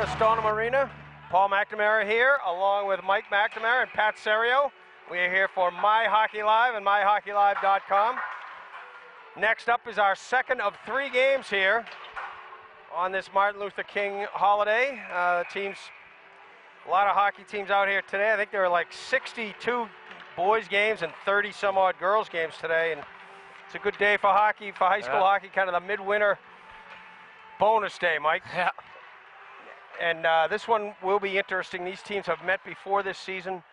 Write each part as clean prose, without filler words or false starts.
the Stoneham Arena. Paul McNamara here, along with Mike McNamara and Pat Serio. We are here for MyHockeyLive and MyHockeyLive.com. Next up is our second of 3 games here on this Martin Luther King holiday. A lot of hockey teams out here today. I think there are like 62 boys games and 30 some odd girls games today. And it's a good day for hockey, for high school hockey, kind of the midwinter bonus day, Mike. Yeah. And this one will be interesting. These teams have met before this season.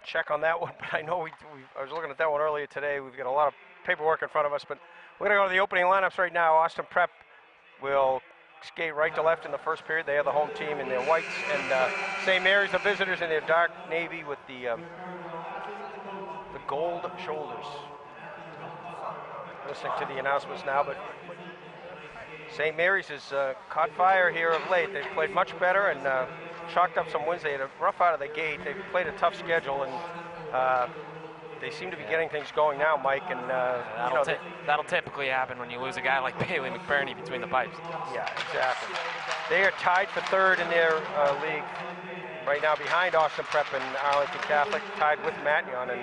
Check on that one, but I know I was looking at that one earlier today. We've got a lot of paperwork in front of us, but we're going to go to the opening lineups right now. Austin Prep will skate right to left in the first period. They have the home team in their whites, and St. Mary's the visitors in their dark navy with the gold shoulders. Listening to the announcements now, but St. Mary's has caught fire here of late. They've played much better and chalked up some wins. They had a rough out of the gate. They've played a tough schedule, and they seem to be getting things going now, Mike. And that'll typically happen when you lose a guy like Bailey McBurney between the pipes. Yeah, exactly. They are tied for third in their league right now, behind Austin Prep and Arlington Catholic, tied with Mattignon. And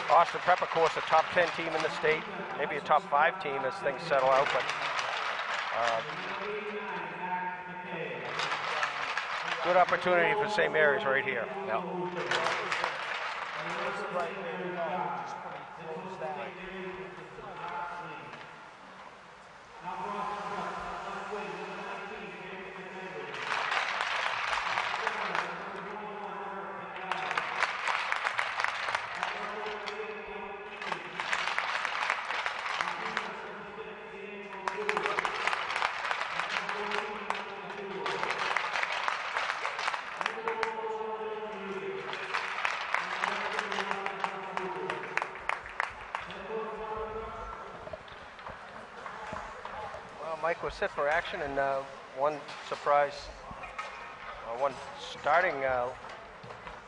Austin Prep, of course, a top 10 team in the state, maybe a top 5 team as things settle out. But good opportunity for St. Mary's right here. Yep. Mike was set for action, and one surprise, one starting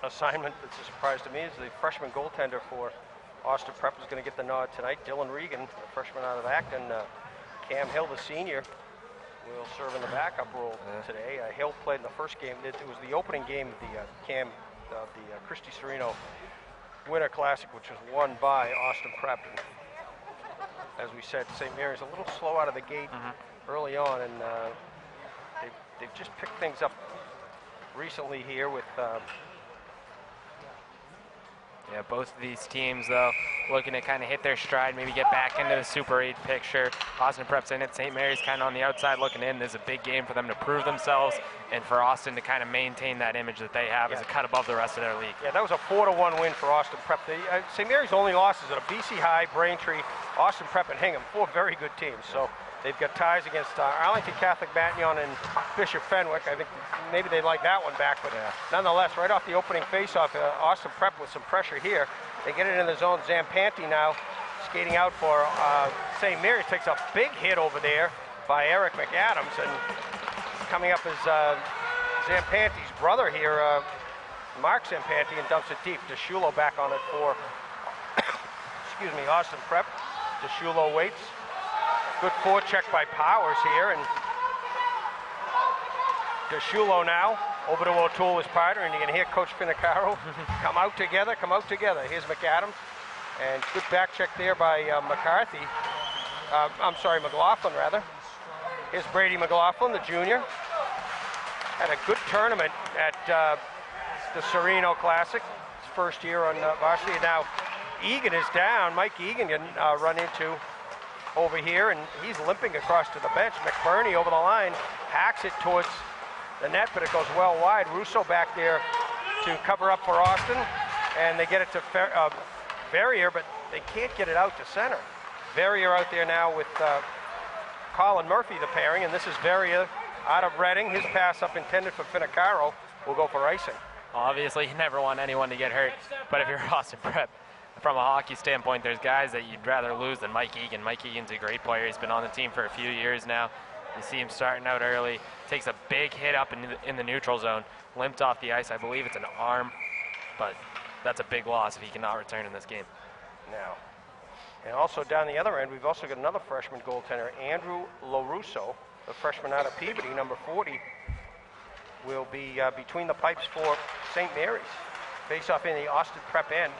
assignment that's a surprise to me is the freshman goaltender for Austin Prep is going to get the nod tonight. Dylan Regan, the freshman out of Acton. Cam Hill, the senior, will serve in the backup role today. Hill played in the first game. It was the opening game of the Christy Serino Winter Classic, which was won by Austin Prep. As we said, St. Mary's a little slow out of the gate early on, and they've just picked things up recently here with both of these teams, though, looking to kind of hit their stride, maybe get back into the Super 8 picture. Austin Prep's in it, St. Mary's kind of on the outside looking in. This is a big game for them to prove themselves and for Austin to kind of maintain that image that they have as a cut above the rest of their league. Yeah, that was a 4-1 win for Austin Prep. St. Mary's only losses at BC High, Braintree, Austin Prep, and Hingham, 4 very good teams. So they've got ties against Arlington Catholic, Mattignon, and Bishop Fenwick. I think maybe they'd like that one back, but nonetheless, right off the opening faceoff, Austin Prep with some pressure here. They get it in the zone. Zampanti now skating out for St. Mary's, takes a big hit over there by Eric McAdams, and coming up is Zampanti's brother here, Mark Zampanti, and dumps it deep. DeShulo back on it for, excuse me, Austin Prep. DeShulo waits. Good forecheck by Powers here, and DeShulo now over to O'Toole, his partner, and you can hear Coach Finicaro come out together, come out together. Here's McAdams, and good back check there by McCarthy. McLaughlin, rather. Here's Brady McLaughlin, the junior. Had a good tournament at the Serino Classic. His first year on varsity. Now Egan is down. Mike Egan can run into over here, and he's limping across to the bench. McBurney over the line, hacks it towards the net, but it goes well wide. Russo back there to cover up for Austin, and they get it to Verrier, but they can't get it out to center. Verrier out there now with Colin Murphy, the pairing, and this is Verrier out of Reading. His pass up intended for Finicaro will go for icing. Obviously, you never want anyone to get hurt, but if you're Austin Prep, from a hockey standpoint, there's guys that you'd rather lose than Mike Egan. Mike Egan's a great player. He's been on the team for a few years now. You see him starting out early, takes a big hit up in the neutral zone, limped off the ice. I believe it's an arm, but that's a big loss if he cannot return in this game. Now, and also down the other end, we've also got another freshman goaltender, Andrew LaRusso, the freshman out of Peabody, number 40, will be between the pipes for St. Mary's. Face-off in the Austin Prep end.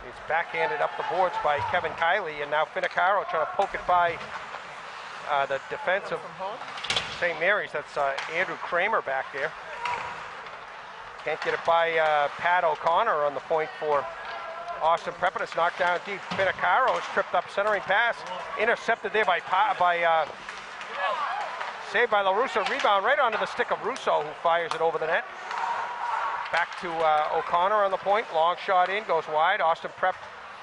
It's backhanded up the boards by Kevin Kiley, and now Finicaro trying to poke it by the defense of St. Mary's. That's Andrew Kramer back there. Can't get it by Pat O'Connor on the point for Austin Prep, and it's knocked down deep. Finicaro is tripped up, centering pass, intercepted there by saved by LaRusso. Rebound right onto the stick of Russo, who fires it over the net. Back to O'Connor on the point. Long shot in, goes wide. Austin Prep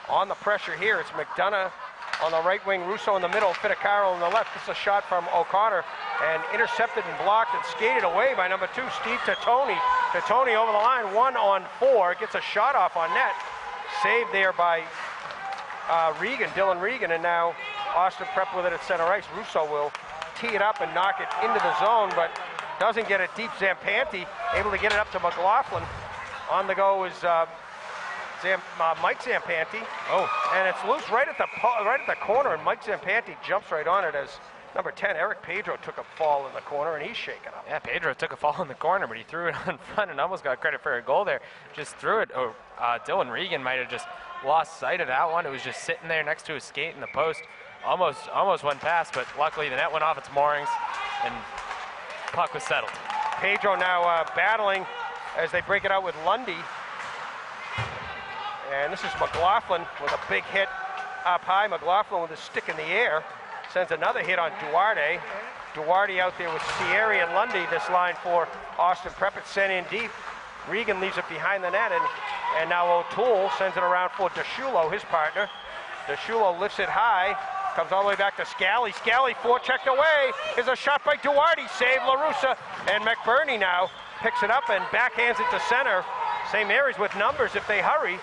on the pressure here. It's McDonough on the right wing, Russo in the middle, Finicaro on the left. This is a shot from O'Connor, and intercepted and blocked and skated away by number 2, Steve Tattoni. Tattoni over the line, 1-on-4. Gets a shot off on net. Saved there by Regan, Dylan Regan, and now Austin Prep with it at center ice. Russo will tee it up and knock it into the zone, but doesn't get it deep. Zampanti able to get it up to McLaughlin. On the go is Mike Zampanti. Oh, and it's loose right at the corner, and Mike Zampanti jumps right on it as number 10, Eric Pedro, took a fall in the corner, and he's shaken up. Yeah, Pedro took a fall in the corner, but he threw it on front and almost got credit for a goal there. Just threw it. Dylan Regan might have just lost sight of that one. It was just sitting there next to his skate in the post. Almost went past, but luckily the net went off its moorings, and puck was settled. Pedro now battling as they break it out with Lundy. And this is McLaughlin with a big hit up high. McLaughlin with his stick in the air sends another hit on Duarte. Duarte out there with Sierra and Lundy. This line for Austin Prep. It's sent in deep. Regan leaves it behind the net, and now O'Toole sends it around for DeShulo, his partner. DeShulo lifts it high. Comes all the way back to Scally. Scally forechecked away. Is a shot by Duarte. Save LaRussa. And McBurney now picks it up and backhands it to center. St. Mary's with numbers if they hurry.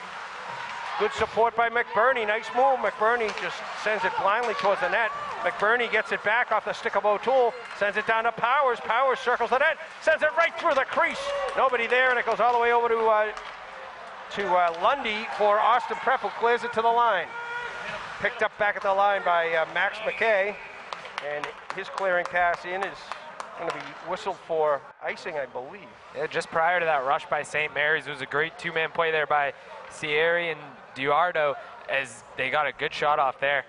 Good support by McBurney. Nice move. McBurney just sends it blindly towards the net. McBurney gets it back off the stick of O'Toole. Sends it down to Powers. Powers circles the net. Sends it right through the crease. Nobody there, and it goes all the way over to Lundy for Austin Prep, who clears it to the line. Picked up back at the line by Max McKay, and his clearing pass in is going to be whistled for icing, I believe. Yeah, just prior to that rush by St. Mary's, it was a great two-man play there by Sierra and Duardo as they got a good shot off there.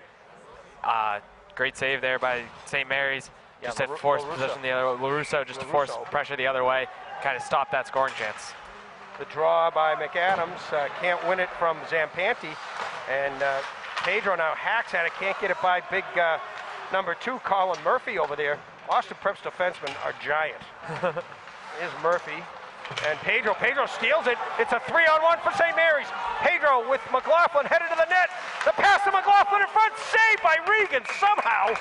Great save there by St. Mary's. Yeah, just to force possession the other way. LaRusso just to force pressure the other way, kind of stop that scoring chance. The draw by McAdams, can't win it from Zampanti, and Pedro now hacks at it, can't get it by big number 2, Colin Murphy over there. Austin Prep's defensemen are giant. Here's Murphy. And Pedro steals it. It's a 3-on-1 for St. Mary's. Pedro with McLaughlin headed to the net. The pass to McLaughlin in front, saved by Regan somehow.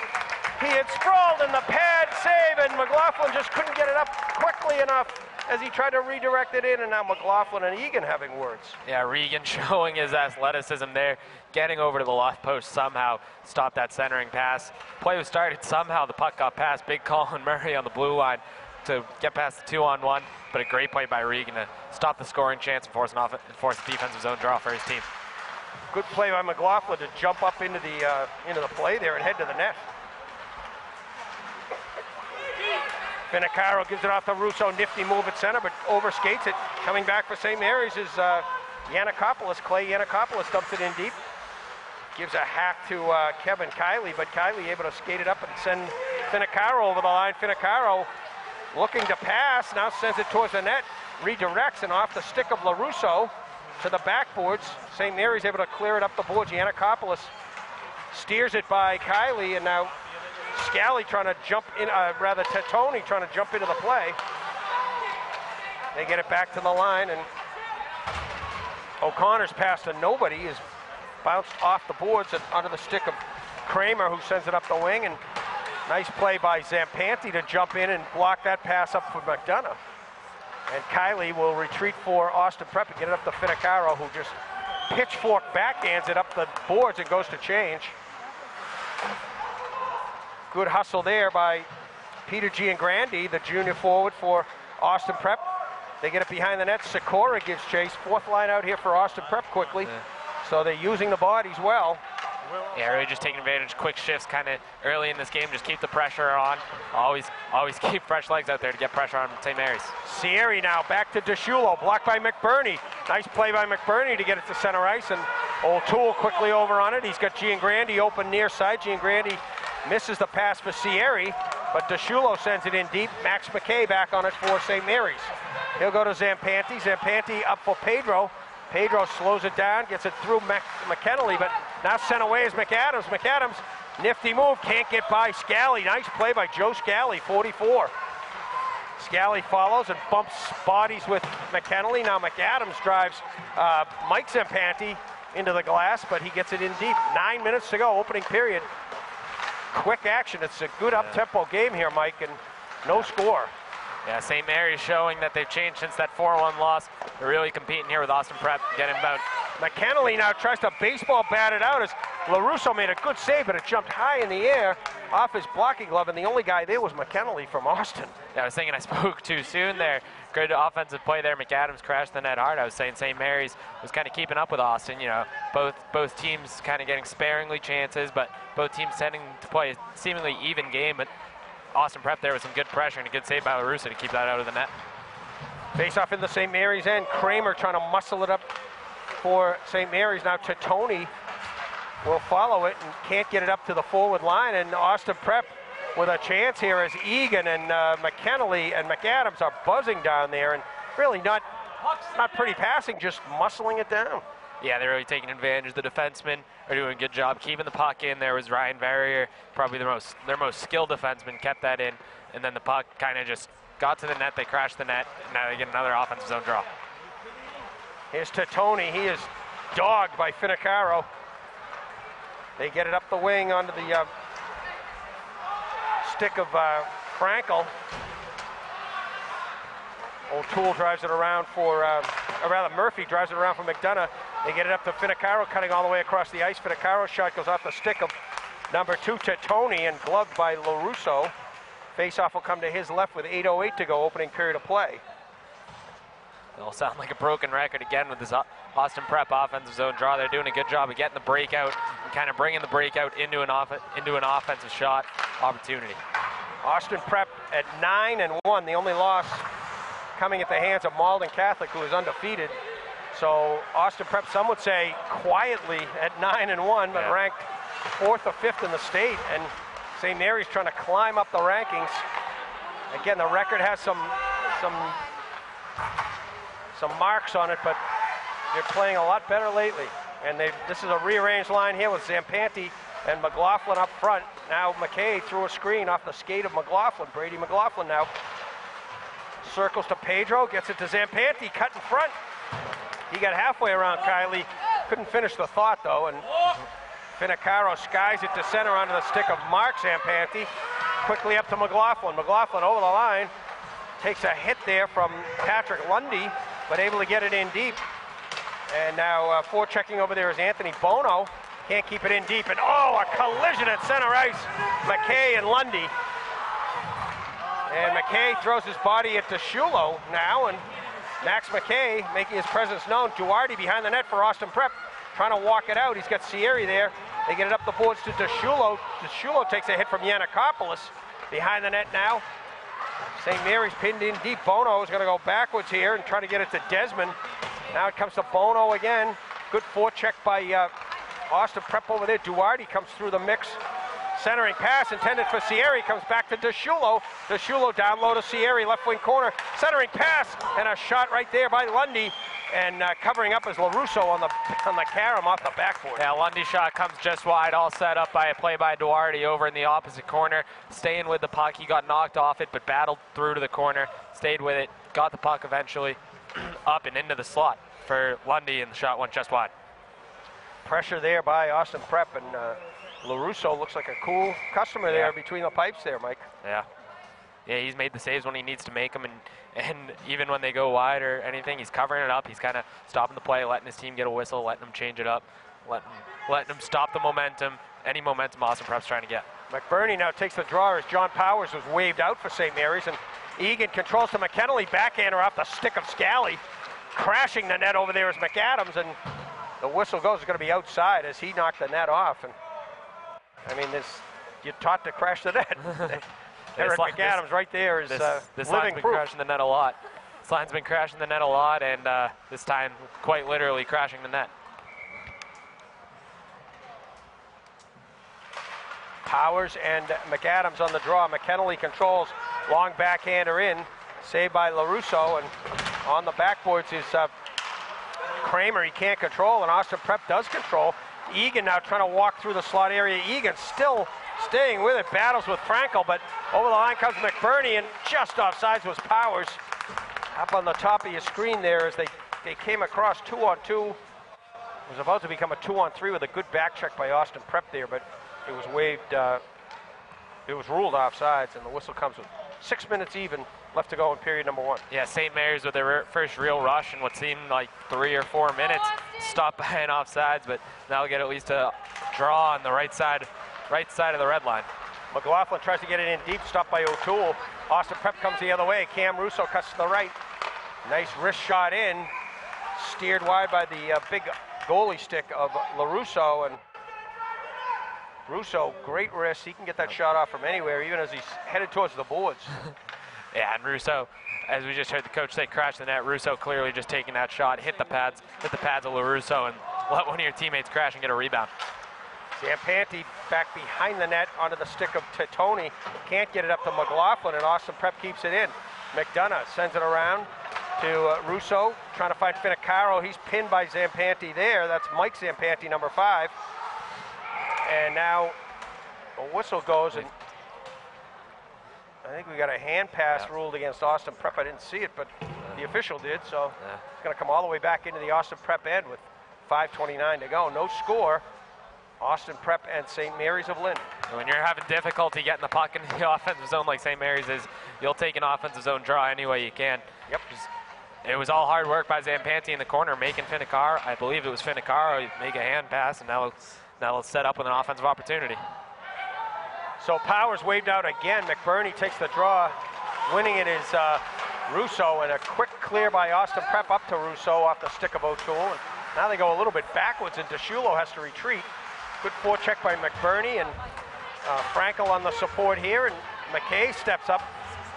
He had sprawled in the pad, save, and McLaughlin just couldn't get it up quickly enough as he tried to redirect it in, and now McLaughlin and Egan having words. Yeah, Regan showing his athleticism there, getting over to the left post somehow, stopped that centering pass. Play was started, somehow the puck got past big Colin Murray on the blue line to get past the 2-on-1, but a great play by Regan to stop the scoring chance and force the defensive zone draw for his team. Good play by McLaughlin to jump up into the play there and head to the net. Finicaro gives it off to Russo. Nifty move at center, but overskates it. Coming back for St. Mary's is Yannikopoulos. Clay Yannikopoulos dumps it in deep. Gives a hack to Kevin Kiley, but Kiley able to skate it up and send Finicaro over the line. Finicaro looking to pass, now sends it towards the net. Redirects, and off the stick of LaRusso to the backboards. St. Mary's able to clear it up the boards. Yannikopoulos steers it by Kiley, and now Scally trying to jump in, Tattoni trying to jump into the play. They get it back to the line, and O'Connor's pass to nobody is bounced off the boards and under the stick of Kramer, who sends it up the wing, and nice play by Zampanti to jump in and block that pass up for McDonough. And Kiley will retreat for Austin Prep and get it up to Finicaro, who just pitchfork backhands it up the boards and goes to change. Good hustle there by Peter Giangrandi, the junior forward for Austin Prep. They get it behind the net. Sikora gives chase. Fourth line out here for Austin Prep quickly. Yeah. So they're using the bodies well. Yeah, really just taking advantage, quick shifts kind of early in this game, just keep the pressure on. Always keep fresh legs out there to get pressure on St. Mary's. Sierra now back to DeShulo, blocked by McBurney. Nice play by McBurney to get it to center ice, and O'Toole quickly over on it. He's got Giangrandi open near side. Giangrandi misses the pass for Sierra, but DeShulo sends it in deep. Max McKay back on it for St. Mary's. He'll go to Zampanti. Zampanti up for Pedro. Pedro slows it down, gets it through McKennelly, but now sent away is McAdams. McAdams, nifty move, can't get by Scally. Nice play by Joe Scally, 44. Scally follows and bumps bodies with McKennelly. Now McAdams drives Mike Zampanti into the glass, but he gets it in deep. 9 minutes to go, opening period. Quick action. It's a good up-tempo game here, Mike, and no score. Yeah, St. Mary's showing that they've changed since that 4-1 loss. They're really competing here with Austin Prep, getting about. McKennelly now tries to baseball bat it out as LaRusso made a good save, but it jumped high in the air off his blocking glove, and the only guy there was McKennelly from Austin. Yeah, I was thinking I spoke too soon there. Good offensive play there. McAdams crashed the net hard. I was saying St. Mary's was kind of keeping up with Austin. You know, both teams kind of getting sparingly chances, but both teams tending to play a seemingly even game. But Austin Prep there with some good pressure and a good save by LaRusso to keep that out of the net. Face off in the St. Mary's end. Kramer trying to muscle it up for St. Mary's. Now Tony will follow it and can't get it up to the forward line. And Austin Prep with a chance here as Egan and McKennelly and McAdams are buzzing down there, and really not pretty passing, just muscling it down. Yeah, they're really taking advantage. The defensemen are doing a good job keeping the puck in. There was Ryan Verrier, probably their most skilled defenseman, kept that in, and then the puck kind of just got to the net. They crashed the net, and now they get another offensive zone draw. Here's Tony. He is dogged by Finicaro. They get it up the wing onto the stick of Frankel. O'Toole drives it around for, or rather Murphy drives it around for McDonough. They get it up to Finicaro, cutting all the way across the ice. Finicaro's shot goes off the stick of number 2 Tony and gloved by LaRusso. Face-off will come to his left with 8:08 to go, opening period of play. It'll sound like a broken record again with this Austin Prep offensive zone draw. They're doing a good job of getting the breakout and kind of bringing the breakout into an offensive shot opportunity. Austin Prep at 9-1, the only loss coming at the hands of Malden Catholic, who is undefeated. So Austin Prep, some would say quietly at 9-1, but ranked 4th or 5th in the state, and St. Mary's trying to climb up the rankings. Again, the record has some marks on it, but they're playing a lot better lately. And this is a rearranged line here with Zampanti and McLaughlin up front. Now McKay threw a screen off the skate of McLaughlin. Brady McLaughlin now circles to Pedro, gets it to Zampanti, cut in front. He got halfway around Kylie, couldn't finish the thought though, and Finicaro skies it to center onto the stick of Mark Zampanti. Quickly up to McLaughlin. McLaughlin over the line, takes a hit there from Patrick Lundy, but able to get it in deep. And now forechecking over there is Anthony Bono. Can't keep it in deep, and a collision at center ice. McKay and Lundy. And McKay throws his body at DeShulo now, and Max McKay making his presence known. Duarte behind the net for Austin Prep, trying to walk it out. He's got Sierra there. They get it up the boards to DeShulo. DeShulo takes a hit from Yannikopoulos. Behind the net now. St. Mary's pinned in deep. Bono is going to go backwards here and try to get it to Desmond. Now it comes to Bono again. Good forecheck by Austin Prep over there. Duarte comes through the mix. Centering pass intended for Sierra. Comes back to DeShulo. DeShulo down low to Sierra, left wing corner. Centering pass and a shot right there by Lundy. And covering up is LaRusso on the carom off the backboard. Yeah, Lundy's shot comes just wide, all set up by a play by Duarte over in the opposite corner. Staying with the puck, he got knocked off it, but battled through to the corner, stayed with it, got the puck eventually up and into the slot for Lundy, and the shot went just wide. Pressure there by Austin Prep, and LaRusso looks like a cool customer there between the pipes there, Mike. Yeah, he's made the saves when he needs to make them, and even when they go wide or anything, he's covering it up. He's kind of stopping the play, letting his team get a whistle, letting them change it up, letting them stop the momentum, any momentum Austin Prep's trying to get. McBurney now takes the draw as John Powers was waved out for St. Mary's, and Egan controls to McKennelly, backhander off the stick of Scally. Crashing the net over there is McAdams, and the whistle goes, it's going to be outside as he knocked the net off. And I mean, you're taught to crash the net. Eric McAdams right there is this living line's been proof. crashing the net a lot. This line's been crashing the net a lot, and this time quite literally crashing the net. Powers and McAdams on the draw. McKennelly controls, long backhander in, saved by LaRusso, and on the backboards is Kramer. He can't control, and Austin Prep does control. Egan now trying to walk through the slot area. Egan still staying with it, battles with Frankel, but over the line comes McBurney, and just offsides was Powers. Up on the top of your screen there as they came across 2-on-2. It was about to become a 2-on-3 with a good back check by Austin Prep there, but it was waved, it was ruled offsides, and the whistle comes with 6 minutes even left to go in period number 1. Yeah, St. Mary's with their first real rush in what seemed like 3 or 4 minutes, stopped by an offsides, but now they'll get at least a draw on the right side of the red line. McLaughlin tries to get it in deep, stopped by O'Toole. Austin Prep comes the other way. Cam Russo cuts to the right. Nice wrist shot in, steered wide by the big goalie stick of LaRusso, and Russo, great wrist. He can get that shot off from anywhere, even as he's headed towards the boards. Yeah, and Russo, as we just heard the coach say, crash the net. Russo clearly just taking that shot, hit the pads of LaRusso, and let one of your teammates crash and get a rebound. Zampanti back behind the net onto the stick of Titoni. Can't get it up to McLaughlin, and Austin Prep keeps it in. McDonough sends it around to Russo, trying to find Finicaro. He's pinned by Zampanti there. That's Mike Zampanti, number 5. And now a whistle goes, and I think we got a hand pass ruled against Austin Prep. I didn't see it, but the official did, so it's going to come all the way back into the Austin Prep end with 5:29 to go. No score. Austin Prep and St. Mary's of Lynn. When you're having difficulty getting the puck in the offensive zone like St. Mary's is, you'll take an offensive zone draw any way you can. Yep. It was all hard work by Zampanti in the corner, making Finicaro, I believe it was Finicaro, make a hand pass, and now let's set up with an offensive opportunity. So Powers waved out again. McBurney takes the draw. Winning it is Russo, and a quick clear by Austin Prep up to Russo off the stick of O'Toole. And now they go a little bit backwards, and DeShulo has to retreat. Good forecheck by McBurney, and Frankel on the support here, and McKay steps up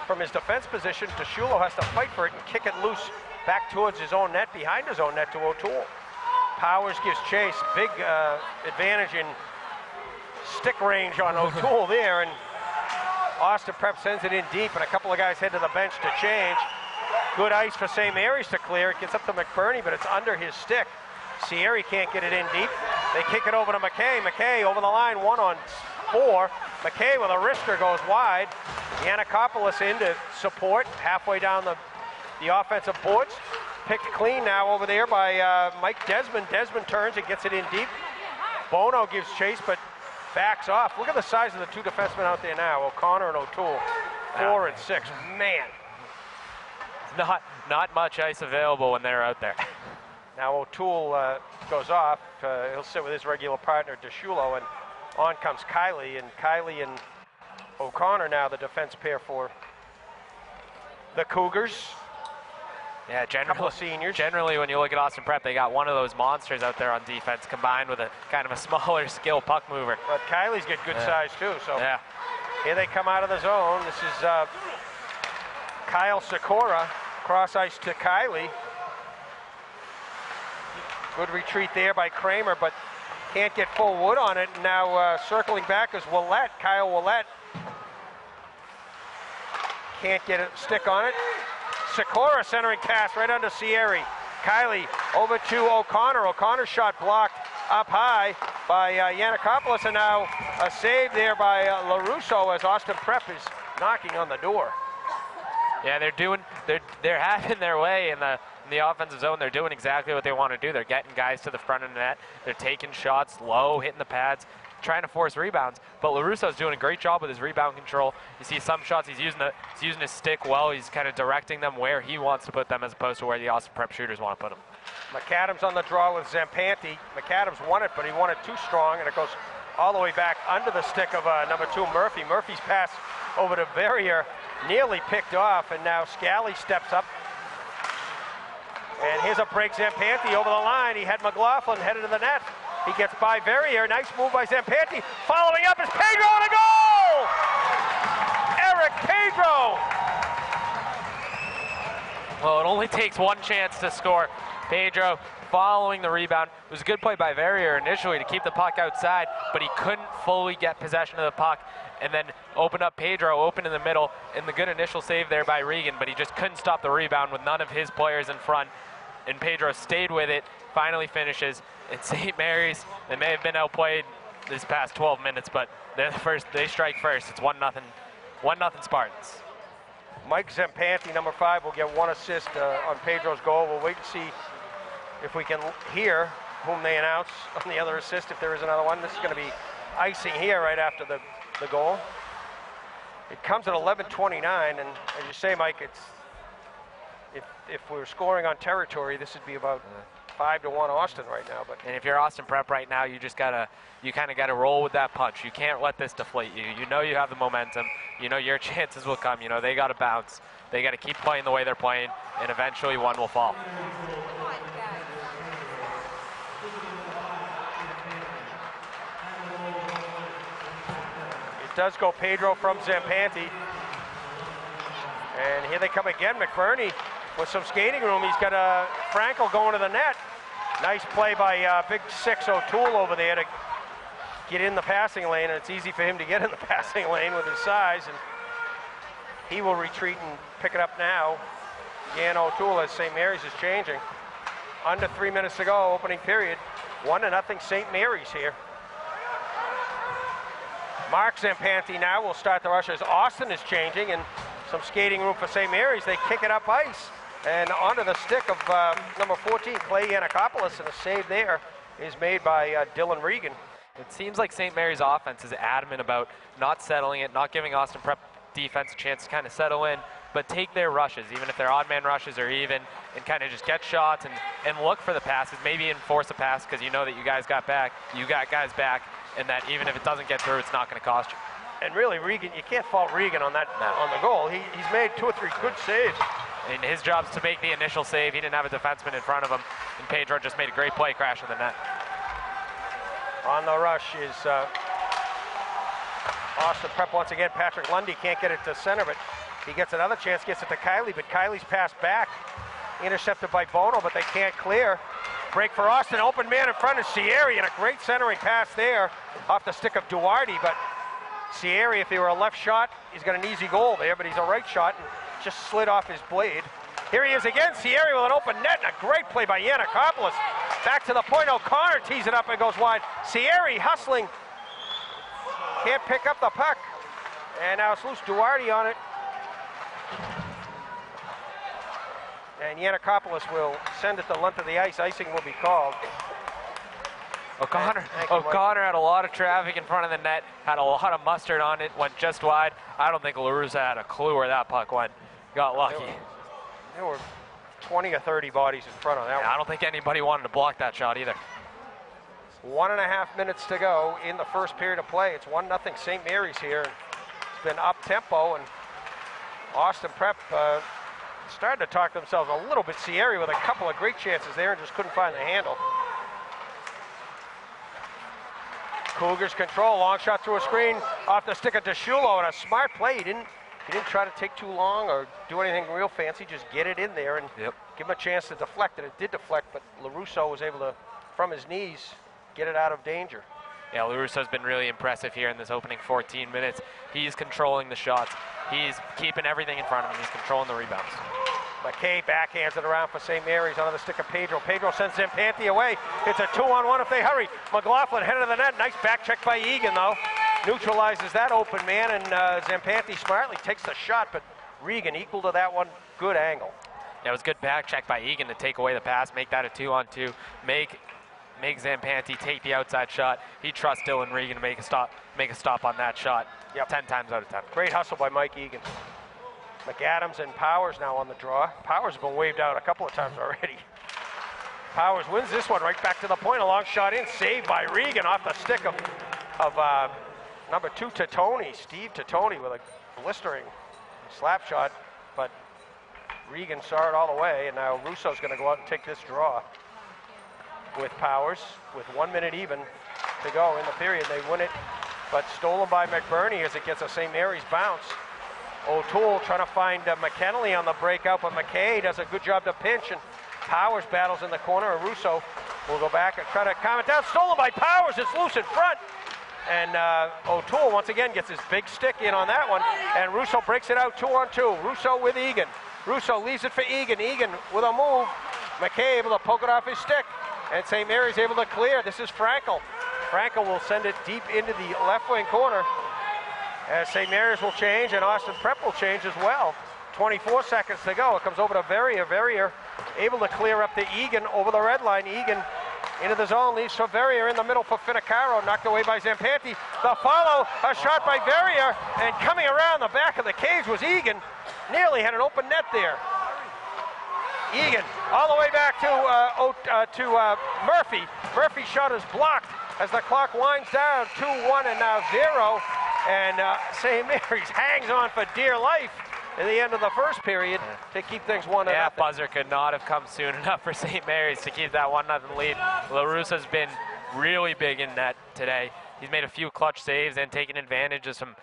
from his defense position. DeShulo has to fight for it and kick it loose back towards his own net, behind his own net to O'Toole. Powers gives chase, big advantage in stick range on O'Toole there, and Austin Prep sends it in deep, and a couple of guys head to the bench to change. Good ice for St. Mary's to clear. It gets up to McBurney, but it's under his stick. Sierra can't get it in deep. They kick it over to McKay. McKay over the line, 1-on-4. McKay with a wrister goes wide. Yannikopoulos in to support halfway down the offensive boards. Picked clean now over there by Mike Desmond. Desmond turns and gets it in deep. Bono gives chase, but backs off. Look at the size of the two defensemen out there now, O'Connor and O'Toole, 4 and 6. Man. Not much ice available when they're out there. Now O'Toole goes off. He'll sit with his regular partner, DeShulo, and on comes Kiley. And Kiley and O'Connor now the defense pair for the Cougars. Yeah, couple of seniors. Generally, when you look at Austin Prep, they got one of those monsters out there on defense combined with a kind of a smaller skill puck mover. But Kiley's got good size too. So here they come out of the zone. This is Kyle Sikora, cross ice to Kiley. Good retreat there by Kramer, but can't get full wood on it. Now circling back is Willett, Kyle Willett. Can't get a stick on it. Sikora centering pass right under Sierra. Kiley over to O'Connor. O'Connor's shot blocked up high by Yannikopoulos, and now a save there by LaRusso as Austin Prep is knocking on the door. Yeah, they're having their way in the offensive zone. They're doing exactly what they want to do. They're getting guys to the front of the net. They're taking shots low, hitting the pads, trying to force rebounds. But LaRusso's doing a great job with his rebound control. You see some shots, he's using his stick well. He's kind of directing them where he wants to put them as opposed to where the Austin Prep shooters want to put them. McAdams on the draw with Zampanti. McAdams won it, but he won it too strong, and it goes all the way back under the stick of number 2, Murphy. Murphy's pass over to Verrier nearly picked off, and now Scally steps up. And here's a break, Zampanti over the line. He had McLaughlin headed to the net. He gets by Verrier. Nice move by Zampanti. Following up is Pedro and a goal! Eric Pedro! Well, it only takes one chance to score. Pedro following the rebound. It was a good play by Verrier initially to keep the puck outside, but he couldn't fully get possession of the puck, and then opened up Pedro, open in the middle, and the good initial save there by Regan, but he just couldn't stop the rebound with none of his players in front, and Pedro stayed with it, finally finishes. And St. Mary's, they may have been outplayed this past 12 minutes, but they're the first, they strike first. It's 1-0 Spartans. Mike Zampanti, number 5, will get 1 assist on Pedro's goal. We'll wait and see if we can hear whom they announce on the other assist, if there is another one. This is going to be icing here right after the goal. It comes at 11:29, and as you say, Mike, it's if we're scoring on territory, this would be about 5-1 Austin right now. But and if you're Austin Prep right now, you kind of gotta roll with that punch. You can't let this deflate you. You know you have the momentum. You know your chances will come. You know they gotta bounce. They gotta keep playing the way they're playing, and eventually one will fall. It does go Pedro from Zampanti. And here they come again, McBurney with some skating room. He's got Frankel going to the net. Nice play by Big 6 O'Toole over there to get in the passing lane, and it's easy for him to get in the passing lane with his size, and he will retreat and pick it up now. Yan O'Toole as St. Mary's is changing. Under 3 minutes to go, opening period. 1-0 St. Mary's here. Mark Zampanti now will start the rush as Austin is changing, and some skating room for St. Mary's. They kick it up ice and onto the stick of number 14, Clay Yanakopoulos, and a save there is made by Dylan Regan. It seems like St. Mary's offense is adamant about not settling it, not giving Austin Prep defense a chance to kind of settle in, but take their rushes, even if they're odd man rushes or even, and kind of just get shots and look for the passes, maybe enforce a pass because you know that you guys got back, you got guys back, and that even if it doesn't get through, it's not going to cost you. And really, Regan, you can't fault Regan on that on the goal. He's made 2 or 3 good saves. And his job's to make the initial save. He didn't have a defenseman in front of him, and Pedro just made a great play crashing the net. On the rush is Austin Prep once again. Patrick Lundy can't get it to center, but he gets another chance, gets it to Kiley, but Kiley's pass back. Intercepted by Bono, but they can't clear. Break for Austin, open man in front of Sierra, and a great centering pass there off the stick of Duarte, but Sierra, if he were a left shot, he's got an easy goal there, but he's a right shot and just slid off his blade. Here he is again, Sierra with an open net, and a great play by Yanakopoulos. Back to the point, O'Connor tees it up and goes wide. Sierra hustling, can't pick up the puck, and now it's loose, Duarte on it. And Yanakopoulos will send it the length of the ice. Icing will be called. O'Connor had a lot of traffic in front of the net, had a lot of mustard on it, went just wide. I don't think LaRussa had a clue where that puck went. Got lucky. There were 20 or 30 bodies in front of that one. I don't think anybody wanted to block that shot either. 1.5 minutes to go in the first period of play. It's 1-0 St. Mary's here. It's been up tempo, and Austin Prep started to talk themselves a little bit. Sierra with a couple of great chances there and just couldn't find the handle. Cougars control, long shot through a screen off the stick of DeShulo, and a smart play. He didn't try to take too long or do anything real fancy, just get it in there and give him a chance to deflect it. It did deflect, but LaRusso was able to, from his knees, get it out of danger. Yeah, LaRusso's been really impressive here in this opening 14 minutes. He's controlling the shots. He's keeping everything in front of him. He's controlling the rebounds. McKay backhands it around for St. Mary's onto the stick of Pedro. Pedro sends Zampanti away. It's a 2-on-1 if they hurry. McLaughlin headed to the net. Nice back check by Egan, though. Neutralizes that open man, and Zampanti smartly takes the shot, but Regan equal to that one. Good angle. Yeah, it was good back check by Egan to take away the pass, make that a 2-on-2, make Zampanti take the outside shot. He trusts Dylan Regan to make a stop on that shot. 10 times out of 10. Great hustle by Mike Egan. McAdams and Powers now on the draw. Powers has been waved out a couple of times already. Powers wins this one right back to the point. A long shot in, saved by Regan off the stick of number 2 Titone, Steve Titone, with a blistering slap shot. But Regan saw it all the way, and now Russo's going to go out and take this draw with Powers, with 1 minute even to go in the period. They win it, but stolen by McBurney as it gets a St. Mary's bounce. O'Toole trying to find McKinley on the breakout, but McKay does a good job to pinch, and Powers battles in the corner, and Russo will go back and try to calm it down. Stolen by Powers, it's loose in front. And O'Toole once again gets his big stick in on that one, and Russo breaks it out 2-on-2. Russo with Egan. Russo leaves it for Egan. Egan with a move. McKay able to poke it off his stick, and St. Mary's able to clear. This is Frankel. Frankel will send it deep into the left wing corner, as St. Mary's will change, and Austin Prep will change as well. 24 seconds to go. It comes over to Verrier. Verrier able to clear up to Egan over the red line. Egan into the zone, leaves for Verrier in the middle for Finicaro, knocked away by Zampanti. The follow, a shot by Verrier, and coming around the back of the cage was Egan. Nearly had an open net there. Egan all the way back to Murphy. Murphy's shot is blocked as the clock winds down. 2-1 and now 0. And St. Mary's hangs on for dear life at the end of the first period to keep things 1-0. Yeah, buzzer could not have come soon enough for St. Mary's to keep that 1-0 lead. LaRussa's been really big in that today. He's made a few clutch saves and taken advantage of some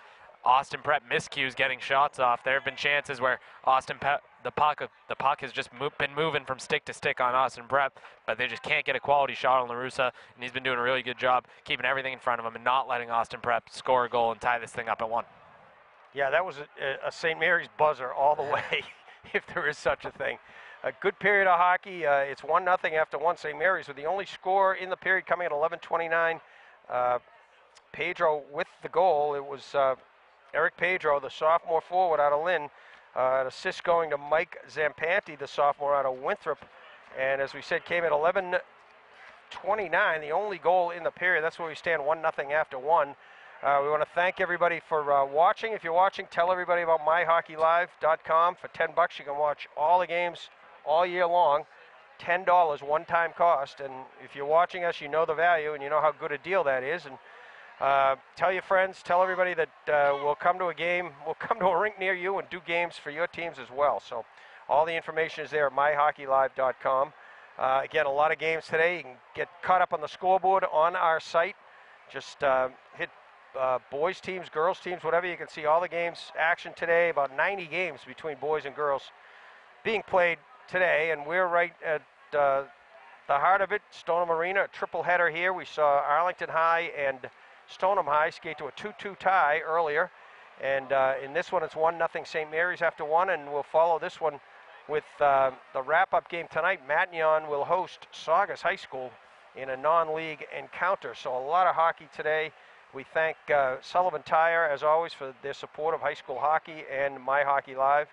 Austin Prep miscues getting shots off. There have been chances where the puck has just been moving from stick to stick on Austin Prep, but they just can't get a quality shot on LaRussa, and he's been doing a really good job keeping everything in front of him and not letting Austin Prep score a goal and tie this thing up at 1. Yeah, that was a St. Mary's buzzer all the way, if there is such a thing. A good period of hockey. It's 1-0 after 1. St. Mary's with the only score in the period coming at 11:29. Pedro with the goal. It was Eric Pedro, the sophomore forward out of Lynn. An assist going to Mike Zampanti, the sophomore out of Winthrop. And as we said, came at 11:29, the only goal in the period. That's where we stand, 1-0 after 1. We want to thank everybody for watching. If you're watching, tell everybody about MyHockeyLive.com. For $10, you can watch all the games all year long. $10 one-time cost. And if you're watching us, you know the value and you know how good a deal that is. And tell your friends, tell everybody that we'll come to a game, we'll come to a rink near you and do games for your teams as well. So all the information is there at MyHockeyLive.com. Again, a lot of games today. You can get caught up on the scoreboard on our site. Just hit boys teams, girls teams, whatever. You can see all the games action today. About 90 games between boys and girls being played today, and we're right at the heart of it. Stoneham Arena, a triple header here. We saw Arlington High and Stoneham High skate to a 2-2 tie earlier, and in this one it's 1-0 St. Mary's after 1, and we'll follow this one with the wrap-up game tonight. Mattignon will host Saugus High School in a non-league encounter. So a lot of hockey today. We thank Sullivan Tire, as always, for their support of high school hockey and My Hockey Live,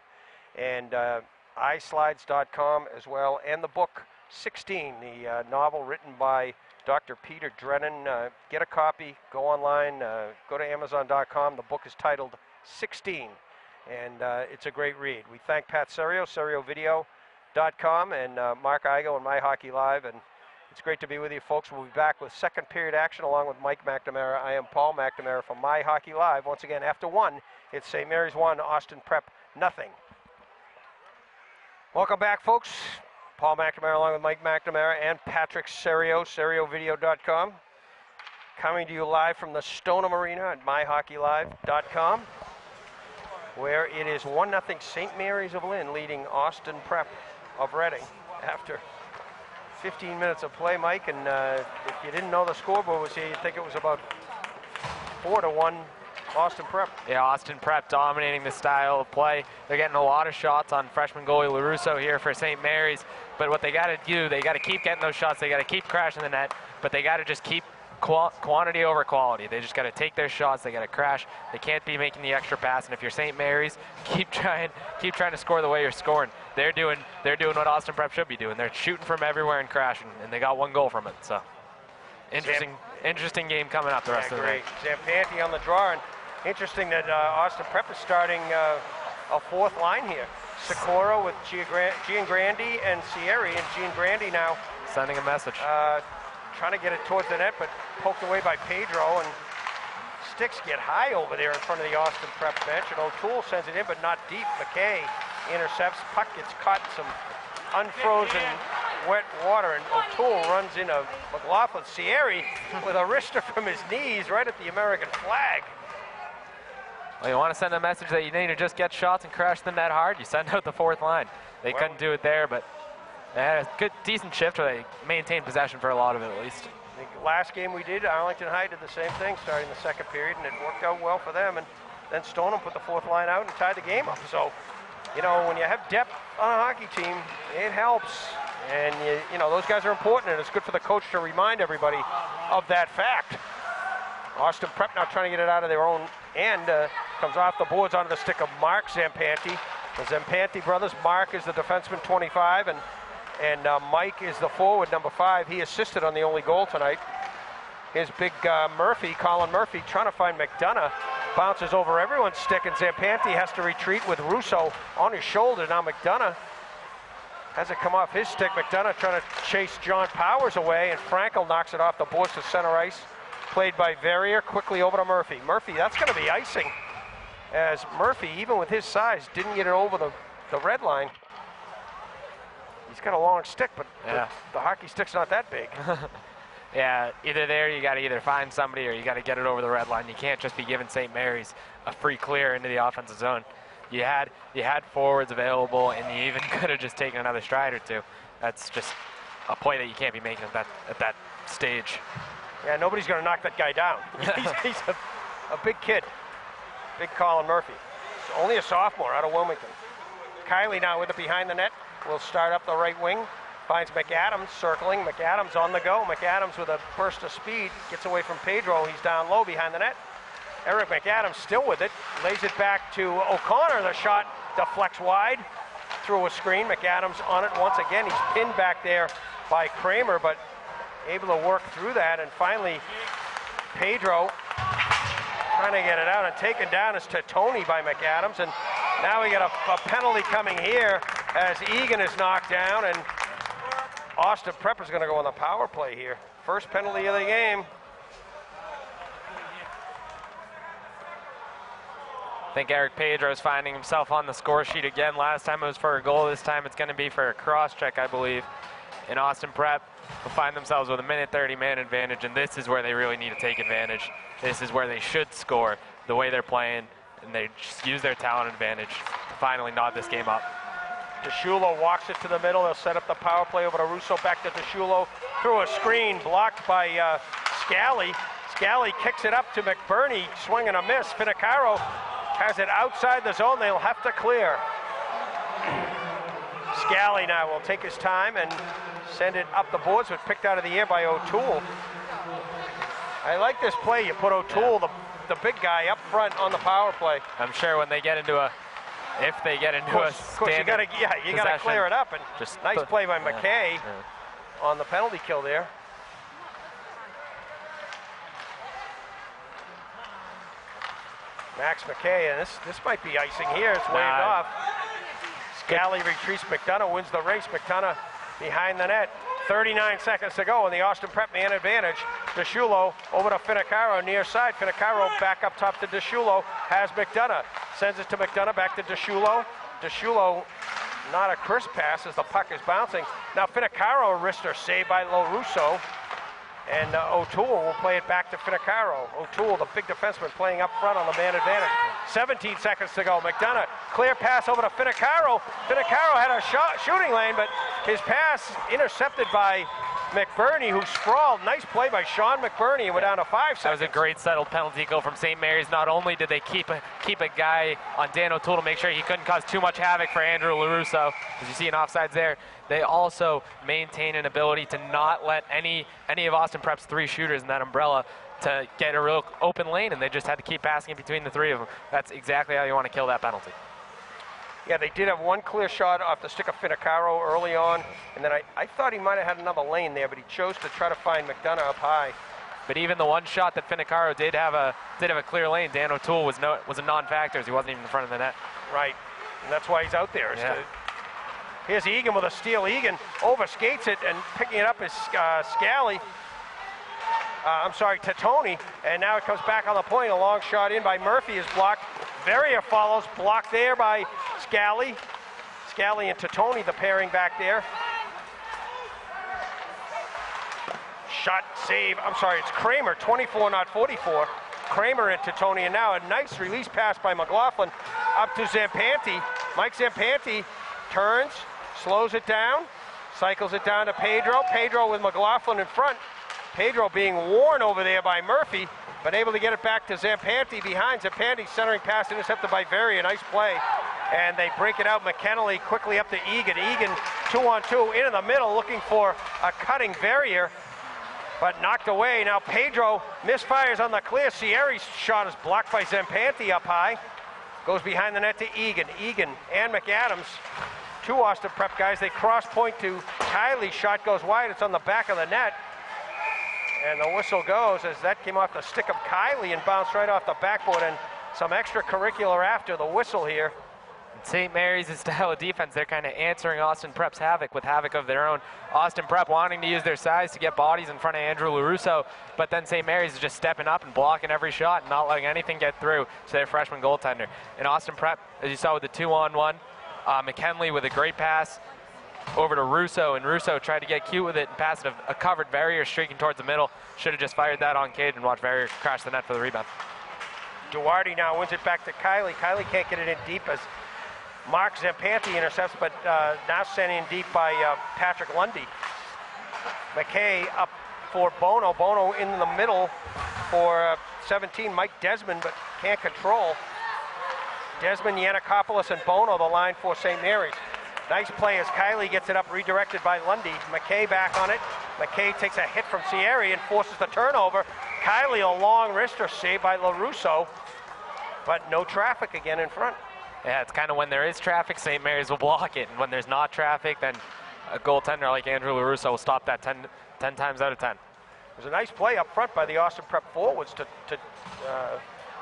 and iSlides.com as well, and the book 16, the novel written by Dr. Peter Drennan. Get a copy, go online, go to Amazon.com. The book is titled 16, and it's a great read. We thank Pat Serio, SerioVideo.com, and Mark Igo and My Hockey Live, and it's great to be with you, folks. We'll be back with second period action along with Mike McNamara. I am Paul McNamara from My Hockey Live. Once again, after 1, it's St. Mary's 1, Austin Prep 0. Welcome back, folks. Paul McNamara along with Mike McNamara and Patrick Serio, SerioVideo.com. Coming to you live from the Stoneham Arena at MyHockeyLive.com, where it is 1-0 St. Mary's of Lynn leading Austin Prep of Reading after 15 minutes of play, Mike, and if you didn't know the scoreboard was here, you'd think it was about 4-1 Austin Prep. Yeah, Austin Prep dominating the style of play. They're getting a lot of shots on freshman goalie LaRusso here for St. Mary's, but what they got to do, they got to keep getting those shots, they got to keep crashing the net, but they got to just keep quantity over quality. They just got to take their shots, they got to crash, they can't be making the extra pass, and if you're St. Mary's, keep trying to score the way you're scoring. They're doing what Austin Prep should be doing. They're shooting from everywhere and crashing, and they got 1 goal from it. So interesting game coming up the rest of the night. Zampanti on the draw, and interesting that Austin Prep is starting a 4th line here. Sikora with Giangrandi and Sierra, and Giangrandi now sending a message. Trying to get it towards the net, but poked away by Pedro, and sticks get high over there in front of the Austin Prep bench, and O'Toole sends it in, but not deep. McKay intercepts. Puck gets caught in some unfrozen wet water, and O'Toole runs into McLaughlin. Sierre with a wrister from his knees right at the American flag. Well, you want to send a message that you need to just get shots and crash the net hard, you send out the fourth line. They couldn't do it there, but they had a good, decent shift where they maintained possession for a lot of it, at least. The last game we did, Arlington High did the same thing, starting the second period, and it worked out well for them. And then Stoneham put the fourth line out and tied the game up. So, you know, when you have depth on a hockey team, it helps. And, you know, those guys are important, and it's good for the coach to remind everybody of that fact. Austin Prep now trying to get it out of their own end. Comes off the boards onto the stick of Mark Zampanti. The Zampanti brothers. Mark is the defenseman, 25, and Mike is the forward, number 5. He assisted on the only goal tonight. Here's big Murphy, Colin Murphy, trying to find McDonough. Bounces over everyone's stick, and Zampanti has to retreat with Russo on his shoulder. Now McDonough has it come off his stick. McDonough trying to chase John Powers away, and Frankel knocks it off the boards to center ice. Played by Verrier, quickly over to Murphy. Murphy, that's going to be icing, as Murphy, even with his size, didn't get it over the red line. He's got a long stick, but the hockey stick's not that big. Yeah, either there you got to either find somebody or you got to get it over the red line. You can't just be giving St. Mary's a free clear into the offensive zone. You had forwards available, and you even could have just taken another stride or two. That's just a play that you can't be making at that stage. Yeah, nobody's going to knock that guy down. he's a big kid, big Colin Murphy. He's only a sophomore out of Wilmington. Kiley now with it behind the net. Will start up the right wing. Finds McAdams circling. McAdams on the go. McAdams with a burst of speed. Gets away from Pedro. He's down low behind the net. Eric McAdams still with it. Lays it back to O'Connor. The shot deflects wide. Through a screen. McAdams on it once again. He's pinned back there by Kramer, but able to work through that. And finally, Pedro trying to get it out, and taken down is Tony by McAdams. And now we got a penalty coming here as Egan is knocked down, and Austin Prep is going to go on the power play here. First penalty of the game. I think Eric Pedro is finding himself on the score sheet again. Last time it was for a goal. This time it's going to be for a cross check, I believe. And Austin Prep will find themselves with a minute 30 man advantage, and this is where they really need to take advantage. This is where they should score the way they're playing, and they just use their talent advantage to finally nod this game up. DeShulo walks it to the middle. They'll set up the power play over to Russo. Back to DeShulo through a screen blocked by Scally. Scally kicks it up to McBurney. Swing and a miss. Finicaro has it outside the zone. They'll have to clear. Scally now will take his time and send it up the boards, but picked out of the air by O'Toole. I like this play. You put O'Toole, the big guy, up front on the power play. I'm sure when they get into if they get into a standard you gotta clear it up. And just nice play by McKay on the penalty kill there. Max McKay, and this might be icing here. It's waved off. Scally retreats. McDonough wins the race. McDonough behind the net. 39 seconds to go, and the Austin Prep man advantage. DeShulo over to Finicaro near side. Finicaro back up top to DeShulo. Has McDonough. Sends it to McDonough, back to DeShulo. DeShulo, not a crisp pass as the puck is bouncing. Now Finicaro, wrister saved by Russo. And O'Toole will play it back to Finicaro. O'Toole, the big defenseman, playing up front on the man advantage. 17 seconds to go. McDonough, clear pass over to Finicaro. Finicaro had a shooting lane, but his pass intercepted by McBurney, who sprawled. Nice play by Sean McBurney, and we're down to 5 seconds. That was a great settled penalty kill from St. Mary's. Not only did they keep a guy on Dan O'Toole to make sure he couldn't cause too much havoc for Andrew LaRusso, as you see an offsides there, they also maintain an ability to not let any of Austin Prep's 3 shooters in that umbrella to get a real open lane, and they just had to keep passing it between the 3 of them. That's exactly how you want to kill that penalty. Yeah, they did have one clear shot off the stick of Finicaro early on, and then I thought he might have had another lane there, but he chose to try to find McDonough up high. But even the one shot that Finicaro did have a clear lane, Dan O'Toole was a non-factor, as he wasn't even in front of the net. Right, and that's why he's out there. Here's Egan with a steal. Egan overskates it, and picking it up is Scally. Tony, and now it comes back on the point. A long shot in by Murphy is blocked. Verrier follows, blocked there by Scally. Scally and Totoni, the pairing back there. Shot, save, I'm sorry, it's Kramer, 24, not 44. Kramer and Totoni, and now a nice release pass by McLaughlin up to Zampanti. Mike Zampanti turns, slows it down, cycles it down to Pedro. Pedro with McLaughlin in front. Pedro being worn over there by Murphy, but able to get it back to Zampanti behind. Zampanti centering pass intercepted by Verrier, nice play. And they break it out. McKennelly quickly up to Egan. Egan 2-on-2 into the middle looking for a cutting Verrier, but knocked away. Now Pedro misfires on the clear. Sierri's shot is blocked by Zampanti up high. Goes behind the net to Egan. Egan and McAdams, two Austin Prep guys. They cross point to Kiley's shot goes wide. It's on the back of the net. And the whistle goes as that came off the stick of Kiley and bounced right off the backboard, and some extracurricular after the whistle here. St. Mary's' style of defense, they're kind of answering Austin Prep's havoc with havoc of their own. Austin Prep wanting to use their size to get bodies in front of Andrew LaRusso, but then St. Mary's is just stepping up and blocking every shot and not letting anything get through to their freshman goaltender. And Austin Prep, as you saw with the 2-on-1, McKinley with a great pass over to Russo, and Russo tried to get cute with it and pass it a covered Verrier streaking towards the middle. Should have just fired that on Cade and watched Verrier crash the net for the rebound. Duarte now wins it back to Kiley. Kiley can't get it in deep as Mark Zampanti intercepts, but now sent in deep by Patrick Lundy. McKay up for Bono. Bono in the middle for 17, Mike Desmond, but can't control. Desmond, Yannikopoulos, and Bono the line for St. Mary's. Nice play as Kiley gets it up, redirected by Lundy. McKay back on it. McKay takes a hit from Sierri and forces the turnover. Kiley a long wrister saved by LaRusso, but no traffic again in front. Yeah, it's kind of when there is traffic, St. Mary's will block it. And when there's not traffic, then a goaltender like Andrew LaRusso will stop that 10 times out of 10. It was a nice play up front by the Austin Prep forwards to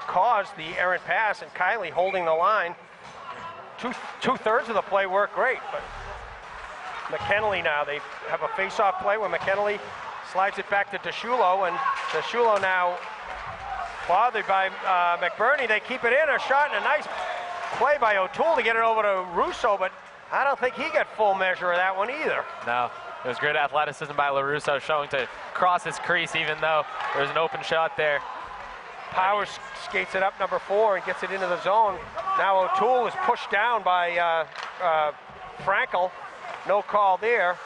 cause the errant pass, and Kiley holding the line. Two-thirds of the play worked great, but McKennelly now, they have a face-off play where McKennelly slides it back to DeShulo, and DeShulo now bothered by McBurney. They keep it in, a shot, and a nice play by O'Toole to get it over to Russo, but I don't think he got full measure of that one either. No, it was great athleticism by LaRusso showing to cross his crease even though there was an open shot there. Powers skates it up number 4 and gets it into the zone. Now O'Toole is pushed down by Frankel. No call there.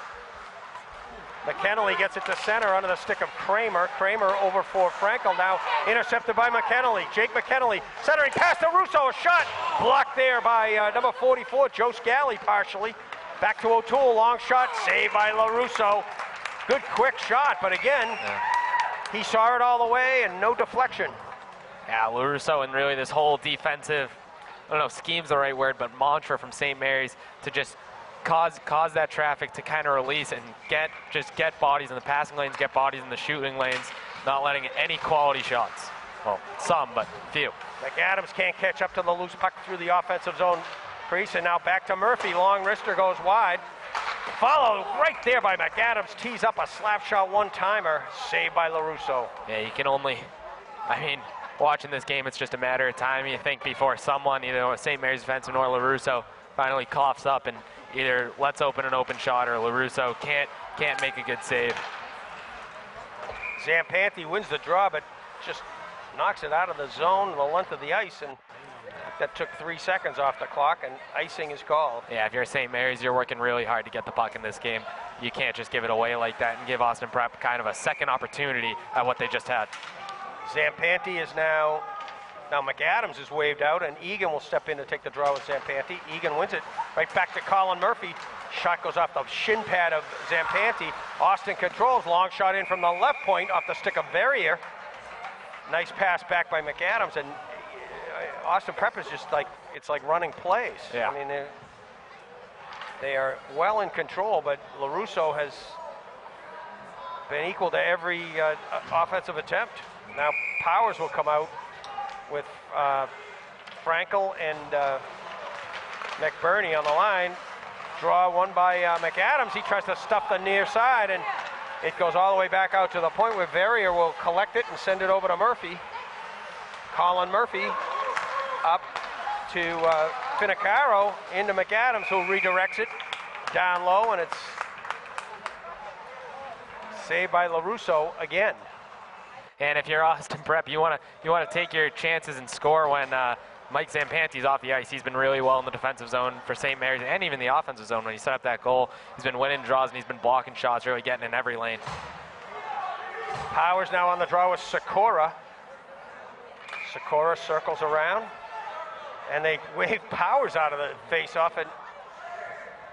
McKennelly gets it to center under the stick of Kramer. Kramer over for Frankel, now intercepted by McKennelly. Jake McKennelly centering pass to Russo, a shot blocked there by number 44, Joe Scally partially. Back to O'Toole, long shot, saved by LaRusso. Good quick shot, but again, he saw it all the way and no deflection. Yeah, LaRusso and really this whole defensive, I don't know, scheme's the right word, but mantra from St. Mary's to just cause that traffic to kind of release and get bodies in the passing lanes, get bodies in the shooting lanes, not letting any quality shots. Well, some, but few. Yeah, you can only, I mean, watching this game, it's just a matter of time, you think, before someone, either a St. Mary's defenseman or LaRusso, finally coughs up and either lets open an open shot or LaRusso can't make a good save. Zampanti wins the draw, but just knocks it out of the zone, the length of the ice, and that took 3 seconds off the clock, and icing is called. Yeah, if you're St. Mary's, you're working really hard to get the puck in this game. You can't just give it away like that and give Austin Prep kind of a second opportunity at what they just had. Zampanti is now McAdams is waved out, and Egan will step in to take the draw with Zampanti. Egan wins it right back to Colin Murphy. Shot goes off the shin pad of Zampanti. Austin controls, long shot in from the left point off the stick of Verrier. Nice pass back by McAdams, and Austin Prep is just like, it's like running plays. Yeah. I mean, they are well in control, but LaRusso has been equal to every offensive attempt. Now Powers will come out with Frankel and McBurney on the line. Draw one by McAdams. He tries to stuff the near side, and it goes all the way back out to the point where Verrier will collect it and send it over to Murphy. Colin Murphy up to Finicaro into McAdams, who redirects it down low, and it's saved by LaRusso again. And if you're Austin Prep, you want to take your chances and score when Mike Zampanti's off the ice. He's been really well in the defensive zone for St. Mary's and even the offensive zone when he set up that goal. He's been winning draws and he's been blocking shots, really getting in every lane. Powers now on the draw with Sikora. Sikora circles around, and they wave Powers out of the face-off, and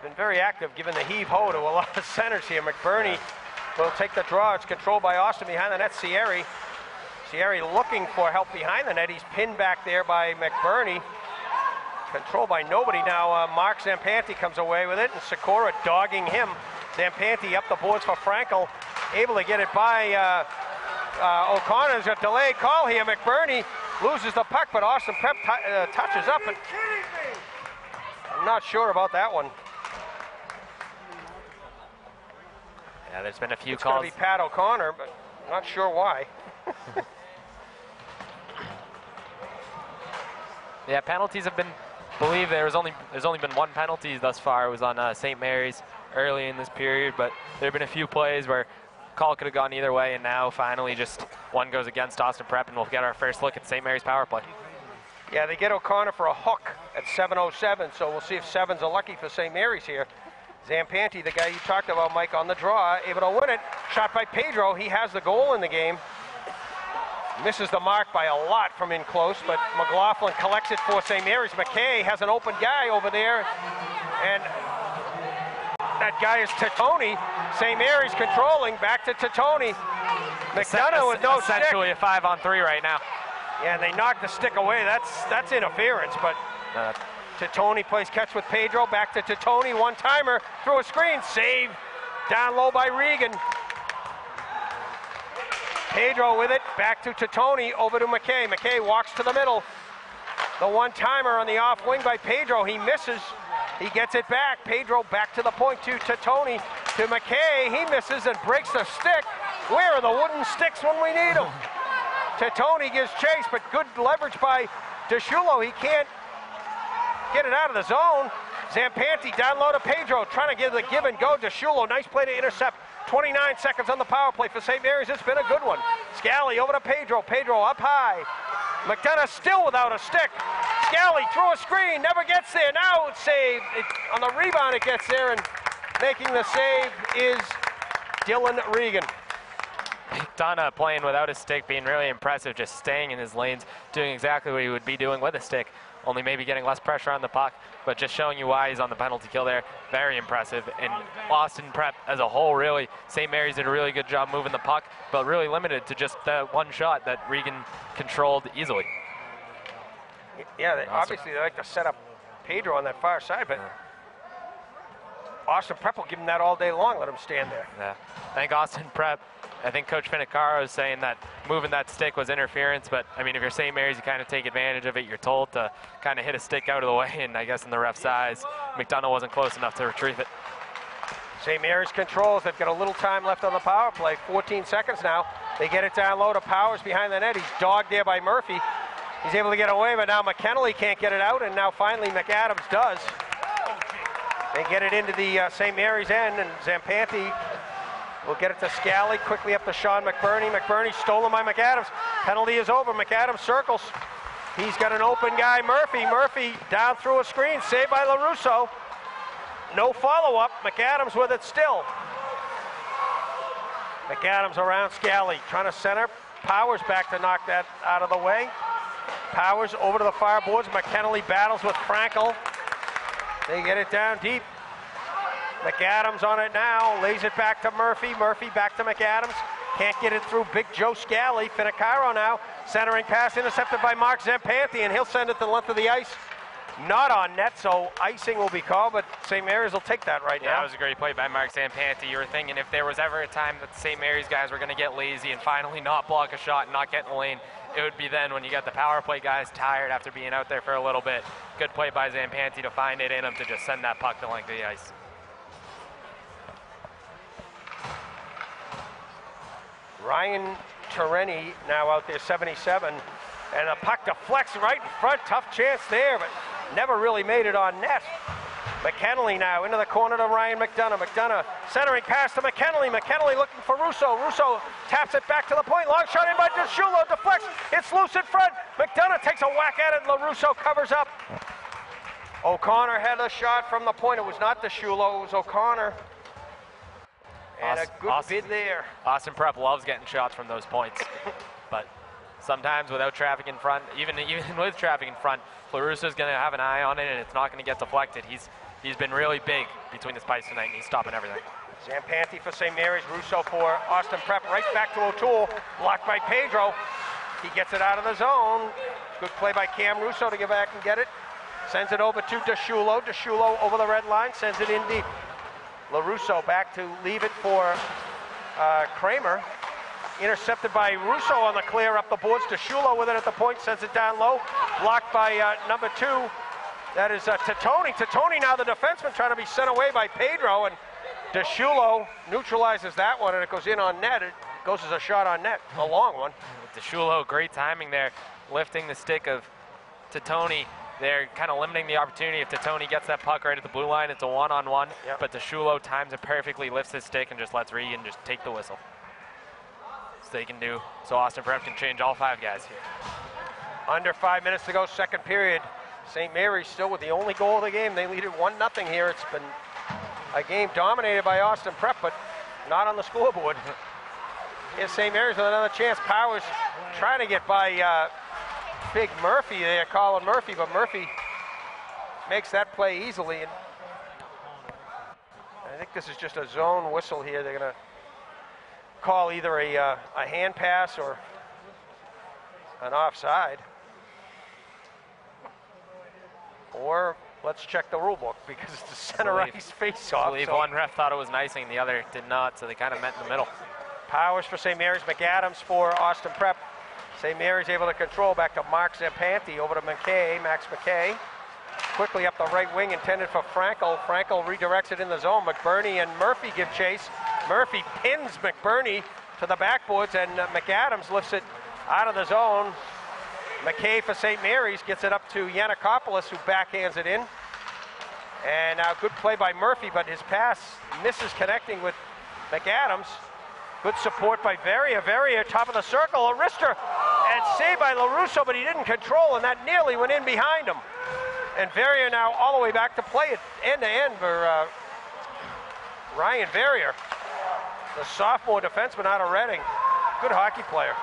been very active, giving the heave-ho to a lot of centers here. McBurney will take the draw. It's controlled by Austin behind the net. Sierri looking for help behind the net. He's pinned back there by McBurney. Controlled by nobody now. Mark Zampanti comes away with it, and Sikora dogging him. Zampanti up the boards for Frankel, able to get it by O'Connor. There's a delayed call here. McBurney loses the puck, but Austin Prep touches up. And I'm not sure about that one. Yeah, there's been a few it's calls. It's going to be Pat O'Connor, but not sure why. Yeah, penalties have been, believe there's only been one penalty thus far. It was on St. Mary's early in this period, but there have been a few plays where call could have gone either way, and now finally just one goes against Austin Prep, and we'll get our first look at St. Mary's power play. Yeah, they get O'Connor for a hook at 7:07, so we'll see if sevens are lucky for St. Mary's here. Zampanti, the guy you talked about, Mike, on the draw, able to win it. Shot by Pedro. He has the goal in the game. Misses the mark by a lot from in close, but McLaughlin collects it for St. Mary's. McKay has an open guy over there, and that guy is Titoni. St. Mary's controlling, back to Titoni. McDonough with no stick. Essentially a 5-on-3 right now. Yeah, and they knock the stick away. That's interference, but Titoni plays catch with Pedro. Back to Titoni, one-timer, through a screen, save down low by Regan. Pedro with it, back to Titoni, over to McKay. McKay walks to the middle. The one-timer on the off wing by Pedro, he misses. He gets it back. Pedro back to the point to Titoni, to McKay. He misses and breaks the stick. Where are the wooden sticks when we need them? Titoni gives chase, but good leverage by DeShulo. He can't get it out of the zone. Zampanti down low to Pedro, trying to give the give and go. DeShulo, nice play to intercept. 29 seconds on the power play for St. Mary's. It's been a good one. Scally over to Pedro. Pedro up high. McDonough still without a stick. Scally through a screen, never gets there. Now it's saved. On the rebound it gets there, and making the save is Dylan Regan. McDonough playing without a stick, being really impressive, just staying in his lanes, doing exactly what he would be doing with a stick, only maybe getting less pressure on the puck, but just showing you why he's on the penalty kill there. Very impressive. And Austin Prep as a whole, really, St. Mary's did a really good job moving the puck, but really limited to just that one shot that Regan controlled easily. Yeah, obviously they like to set up Pedro on that far side, but Austin Prep will give him that all day long, let him stand there. Yeah, I think Austin Prep, I think Coach Finicaro is saying that moving that stick was interference, but I mean, if you're St. Mary's, you kind of take advantage of it. You're told to kind of hit a stick out of the way, and I guess in the ref's eyes, McDonough wasn't close enough to retrieve it. St. Mary's controls. They've got a little time left on the power play, 14 seconds now. They get it down low to Powers behind the net. He's dogged there by Murphy. He's able to get away, but now McKennelly can't get it out, and now finally McAdams does. They get it into the St. Mary's end, and Zampanti will get it to Scally, quickly up to Sean McBurney. McBurney stolen by McAdams. Penalty is over. McAdams circles. He's got an open guy, Murphy. Murphy down through a screen, saved by LaRusso. No follow-up. McAdams with it still. McAdams around Scally, trying to center. Powers back to knock that out of the way. Powers over to the far boards. McKennelly battles with Frankel. They get it down deep. McAdams on it now, lays it back to Murphy. Murphy back to McAdams. Can't get it through Big Joe Scally. Finicaro now, centering pass intercepted by Mark Zampanti, and he'll send it to the length of the ice. Not on net, so icing will be called, but St. Mary's will take that right now. Yeah, that was a great play by Mark Zampanti. You were thinking if there was ever a time that the St. Mary's guys were going to get lazy and finally not block a shot and not get in the lane, it would be then when you got the power play guys tired after being out there for a little bit. Good play by Zampanti to find it in him to just send that puck the length of the ice. Ryan Tereni now out there, 77, and the puck deflects right in front. Tough chance there, but never really made it on net. McKinley now into the corner to Ryan McDonough. McDonough centering pass to McKinley. McKinley looking for Russo. Russo taps it back to the point. Long shot in by DeShulo. Deflects. It's loose in front. McDonough takes a whack at it. LaRusso covers up. O'Connor had a shot from the point. It was not DeShulo. It was O'Connor. And a good bid there. Austin Prep loves getting shots from those points. But sometimes without traffic in front, even with traffic in front, LaRusso's going to have an eye on it, and it's not going to get deflected. He's been really big between the spikes tonight, and he's stopping everything. Zampanti for St. Mary's, Russo for Austin Prep, right back to O'Toole, blocked by Pedro. He gets it out of the zone. Good play by Cam Russo to get back and get it. Sends it over to DeShulo. DeShulo over the red line, sends it in deep. LaRusso back to leave it for Kramer. Intercepted by Russo on the clear up the boards. DeShulo with it at the point, sends it down low. Blocked by number 2. That is Titoni. Titoni now the defenseman trying to be sent away by Pedro, and DeShulo neutralizes that one, and it goes in on net. It goes as a shot on net, a long one. DeShulo, great timing there, lifting the stick of Titoni. They're kind of limiting the opportunity. If Titoni gets that puck right at the blue line, it's a one-on-one. Yep. But DeShulo times it perfectly, lifts his stick, and just lets Regan just take the whistle. So they can do, so Austin Prep can change all 5 guys here. Under 5 minutes to go, second period. St. Mary's still with the only goal of the game. They lead it 1-0 here. It's been a game dominated by Austin Prep, but not on the scoreboard. Here's St. Mary's with another chance. Powers trying to get by Big Murphy there, Colin Murphy, but Murphy makes that play easily. And I think this is just a zone whistle here. They're going to call either a hand pass or an offside. Or let's check the rule book because it's the center ice face-off. I believe one ref thought it was an icing, the other did not, so they kind of met in the middle. Powers for St. Mary's, McAdams for Austin Prep. St. Mary's able to control back to Mark Zampanti, over to McKay, Max McKay. Quickly up the right wing, intended for Frankel. Frankel redirects it in the zone. McBurney and Murphy give chase. Murphy pins McBurney to the backboards, and McAdams lifts it out of the zone. McKay for St. Mary's gets it up to Yannikopoulos, who backhands it in. And now good play by Murphy, but his pass misses connecting with McAdams. Good support by Veria. Veria top of the circle, a wrister, and saved by LaRusso, but he didn't control, and that nearly went in behind him. And Veria now all the way back to play it end-to-end for Ryan Veria, the sophomore defenseman out of Reading. Good hockey player.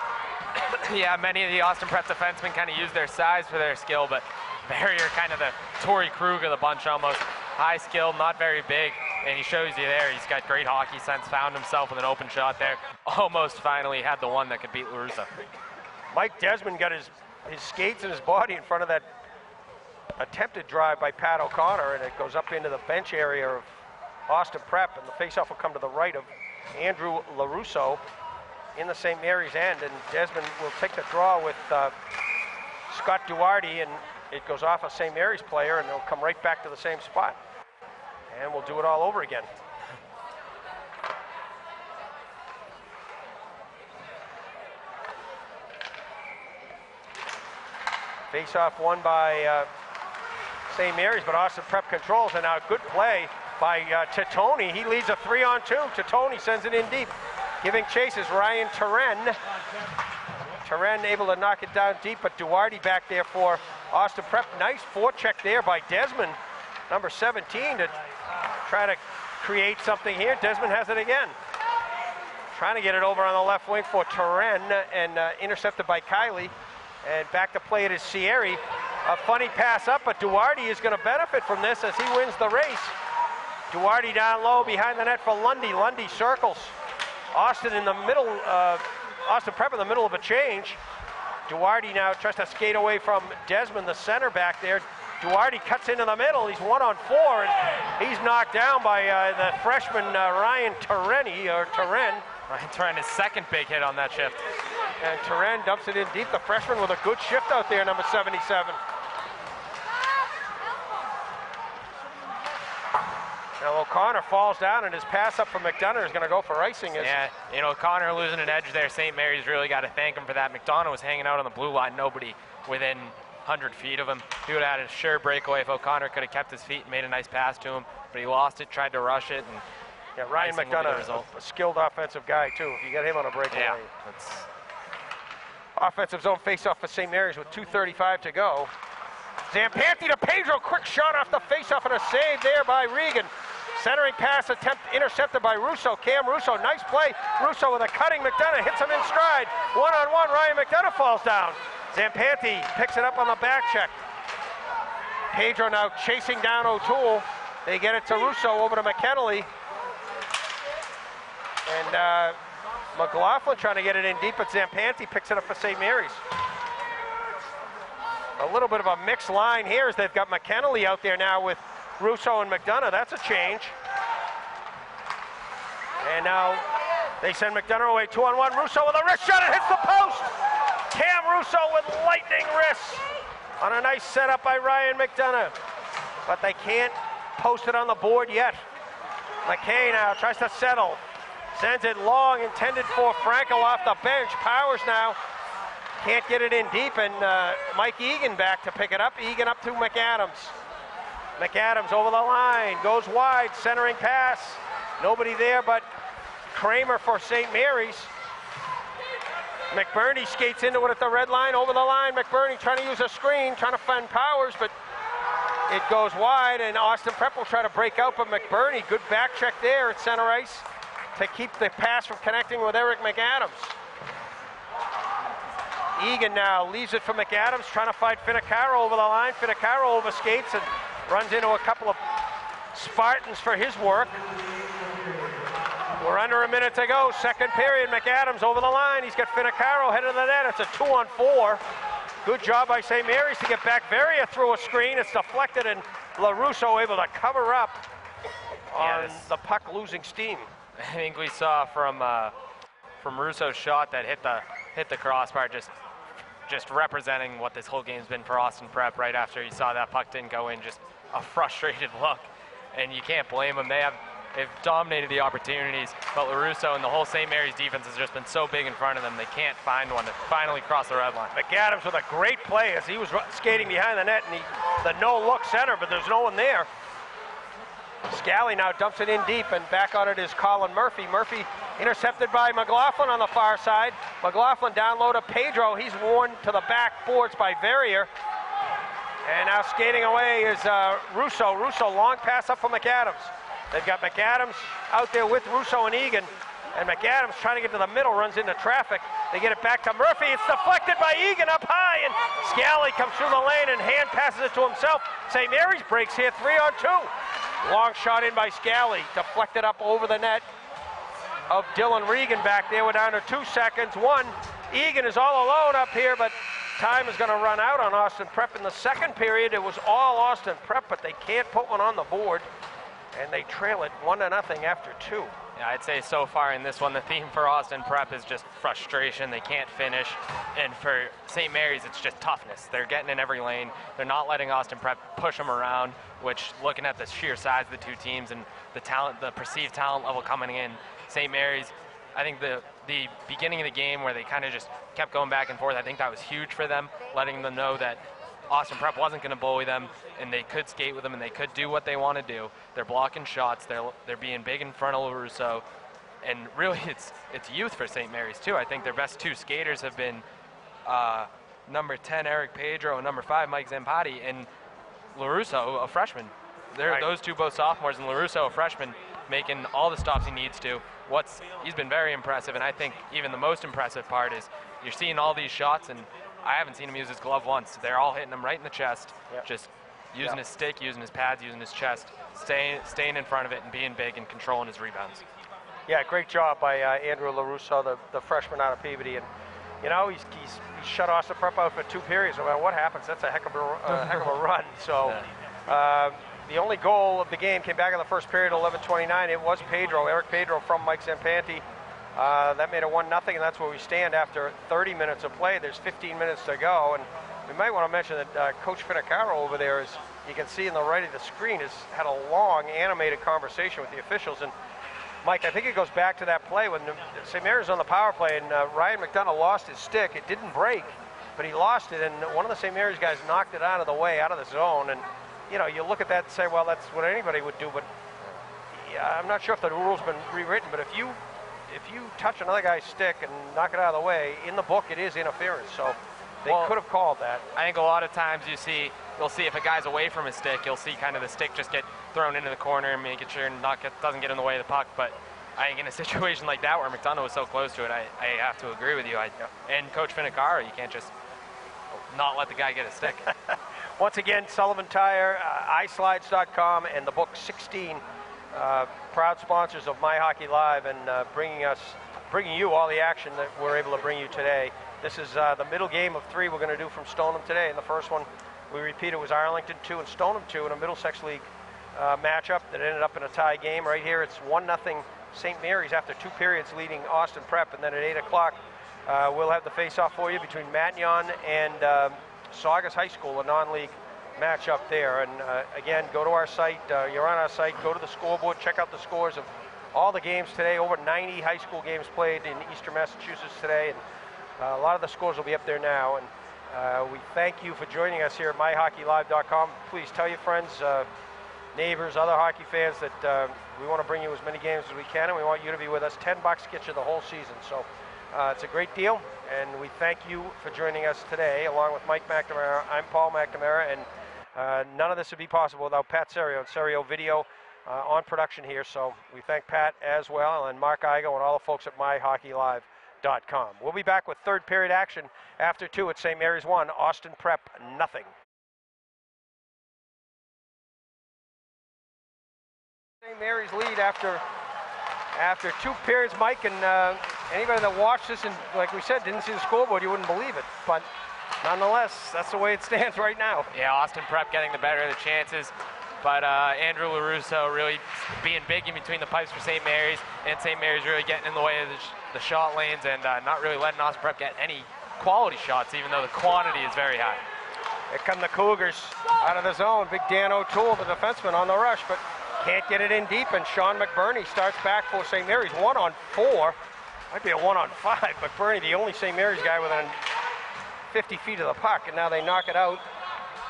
Yeah, many of the Austin Prep defensemen kind of use their size for their skill, but Veria kind of the Torrey Krug of the bunch almost. High skill, not very big, and he shows you there. He's got great hockey sense, found himself with an open shot there. Almost finally had the one that could beat LaRusso. Mike Desmond got his skates and his body in front of that attempted drive by Pat O'Connor, and it goes up into the bench area of Austin Prep, and the faceoff will come to the right of Andrew LaRusso in the St. Mary's end, and Desmond will take the draw with Scott Duarte, and it goes off a St. Mary's player, and they'll come right back to the same spot. And we'll do it all over again. Face-off won by St. Mary's, but Austin Prep controls, and now a good play by Titoni. He leads a 3-on-2. Titoni sends it in deep. Giving chase is Ryan Terren. Terren able to knock it down deep, but Duarte back there for Austin Prep. Nice forecheck there by Desmond, number 17, to try to create something here. Desmond has it again. Trying to get it over on the left wing for Terren, and intercepted by Kiley. And back to play it is Sierri. A funny pass up, but Duarte is going to benefit from this as he wins the race. Duarte down low behind the net for Lundy. Lundy circles Austin in the middle, Austin Prep in the middle of a change. Duarte now tries to skate away from Desmond, the center back there. Duarte cuts into the middle. He's 1-on-4, and he's knocked down by the freshman Ryan Terren. Ryan Terren, his second big hit on that shift. And Terren dumps it in deep. The freshman with a good shift out there, number 77. Now O'Connor falls down, and his pass up from McDonough is going to go for icing. Yeah, you know, O'Connor losing an edge there. St. Mary's really got to thank him for that. McDonough was hanging out on the blue line. Nobody within 100 feet of him. He would have had a sure breakaway if O'Connor could have kept his feet and made a nice pass to him, but he lost it, tried to rush it, and yeah, Ryan McDonough, a skilled offensive guy too. If you get him on a breakaway. Yeah, that's offensive zone face-off for St. Mary's with 2:35 to go. Zampanti to Pedro, quick shot off the face-off and a save there by Regan. Centering pass attempt intercepted by Russo. Cam Russo, nice play. Russo with a cutting. McDonough hits him in stride. One-on-one, Ryan McDonough falls down. Zampanti picks it up on the back check. Pedro now chasing down O'Toole. They get it to Russo over to McKennelly. And McLaughlin trying to get it in deep, but Zampanti picks it up for St. Mary's. A little bit of a mixed line here as they've got McKennelly out there now with Russo and McDonough. That's a change. And now they send McDonough away 2-on-1. Russo with a wrist shot. It hits the post. Cam Russo with lightning wrists on a nice setup by Ryan McDonough. But they can't post it on the board yet. McKay now tries to settle. Sends it long, intended for Frankel off the bench. Powers now can't get it in deep, and Mike Egan back to pick it up. Egan up to McAdams. McAdams over the line, goes wide, centering pass. Nobody there but Kramer for St. Mary's. McBurney skates into it at the red line, over the line. McBurney trying to use a screen, trying to find Powers, but it goes wide, and Austin Prep will try to break out, but McBurney, good back check there at center ice to keep the pass from connecting with Eric McAdams. Egan now leaves it for McAdams, trying to find Finicaro over the line. Finicaro overskates and runs into a couple of Spartans for his work. We're under a minute to go, second period. McAdams over the line. He's got Finicaro head of the net. It's a 2-on-4. Good job by St. Mary's to get back. Veria through a screen. It's deflected, and LaRusso able to cover up on the puck losing steam. I think we saw from Russo's shot that hit the crossbar, just representing what this whole game's been for Austin Prep. Right after he saw that puck didn't go in, just a frustrated look, and you can't blame them. They've dominated the opportunities, but LaRusso and the whole St. Mary's defense has just been so big in front of them, they can't find one to finally cross the red line. McAdams with a great play as he was skating behind the net, and the no-look center, but there's no one there. Scally now dumps it in deep, and back on it is Colin Murphy. Murphy intercepted by McLaughlin on the far side. McLaughlin down low to Pedro. He's worn to the backboards by Verrier. And now skating away is Russo. Russo, long pass up for McAdams. They've got McAdams out there with Russo and Egan. And McAdams trying to get to the middle, runs into traffic. They get it back to Murphy. It's deflected by Egan up high, and Scally comes through the lane and hand passes it to himself. St. Mary's breaks here, 3-on-2. Long shot in by Scally, deflected up over the net of Dylan Regan back there. We're down to 2 seconds. Egan is all alone up here, but time is going to run out on Austin Prep. In the second period, it was all Austin Prep, but they can't put one on the board, and they trail it 1-0 after 2. Yeah, I'd say so far in this one, the theme for Austin Prep is just frustration. They can't finish. And for St. Mary's, it's just toughness. They're getting in every lane. They're not letting Austin Prep push them around, which, looking at the sheer size of the two teams and the talent, the perceived talent level coming in, St. Mary's, I think the beginning of the game where they kind of just kept going back and forth, I think that was huge for them, letting them know that Austin Prep wasn't going to bully them, and they could skate with them, and they could do what they want to do. They're blocking shots. They're being big in front of LaRusso, and really it's youth for St. Mary's too. I think their best two skaters have been number 10 Eric Pedro and number 5 Mike Zampati, and LaRusso, a freshman. Right. Those two both sophomores, and LaRusso, a freshman, making all the stops he needs to. He's been very impressive, and I think even the most impressive part is you're seeing all these shots, and I haven't seen him use his glove once. They're all hitting him right in the chest, just using his stick, using his pads, using his chest, staying in front of it and being big and controlling his rebounds. Yeah, great job by Andrew LaRusso, the freshman out of Peabody. And, you know, he's shut Austin Prep out for 2 periods. No matter what happens, that's a heck of a run. So the only goal of the game came back in the first period, 11:29. It was Eric Pedro from Mike Zampanti. That made it 1-0, and that's where we stand after 30 minutes of play. There's 15 minutes to go, and we might want to mention that Coach Finicaro over there, as you can see in the right of the screen, has had a long, animated conversation with the officials. And Mike, I think it goes back to that play when St. Mary's on the power play, and Ryan McDonough lost his stick. It didn't break, but he lost it, and one of the St. Mary's guys knocked it out of the way, out of the zone. And you look at that and say, well, that's what anybody would do. But I'm not sure if the rule's been rewritten. But if you touch another guy's stick and knock it out of the way, in the book it is interference. So they could have called that. I think a lot of times you'll see if a guy's away from his stick, you'll see kind of the stick just get thrown into the corner and making sure doesn't get in the way of the puck. But I think in a situation like that where McDonough was so close to it, I have to agree with you. And Coach Finicaro, you can't just not let the guy get a stick. Once again, Sullivan Tire, iSlides.com, and the book 16, proud sponsors of MyHockeyLive, and bringing you all the action that we're able to bring you today. This is the middle game of 3 we're going to do from Stoneham today. And the first one, we repeat, it was Arlington 2 and Stoneham 2 in a Middlesex League matchup that ended up in a tie game. Right here, it's 1-0 St. Mary's after 2 periods leading Austin Prep. And then at 8 o'clock, we'll have the face-off for you between Matignon and Saugus High School, a non-league matchup there. And again, go to our site. You're on our site. Go to the scoreboard. Check out the scores of all the games today. Over 90 high school games played in Eastern Massachusetts today. And a lot of the scores will be up there now. And we thank you for joining us here at MyHockeyLive.com. Please tell your friends, neighbors, other hockey fans that we want to bring you as many games as we can, and we want you to be with us. $10 gets you the whole season. So it's a great deal, and we thank you for joining us today. Along with Mike McNamara, I'm Paul McNamara, and none of this would be possible without Pat Serio and Serio Video on production here. So we thank Pat as well, and Mark Igo and all the folks at MyHockeyLive.com. We'll be back with third period action after 2 at St. Mary's 1, Austin Prep 0. St. Mary's lead after 2 periods, Mike, and anybody that watched this and, like we said, didn't see the scoreboard, you wouldn't believe it. But nonetheless, that's the way it stands right now. Yeah, Austin Prep getting the better of the chances. But Andrew LaRusso really being big in between the pipes for St. Mary's, and St. Mary's really getting in the way of the shot lanes and not really letting Austin Prep get any quality shots, even though the quantity is very high. Here come the Cougars out of the zone. Big Dan O'Toole, the defenseman, on the rush, but can't get it in deep, and Sean McBurney starts back for St. Mary's. 1-on-4. Might be a 1-on-5. McBurney, the only St. Mary's guy within 50 feet of the puck, and now they knock it out.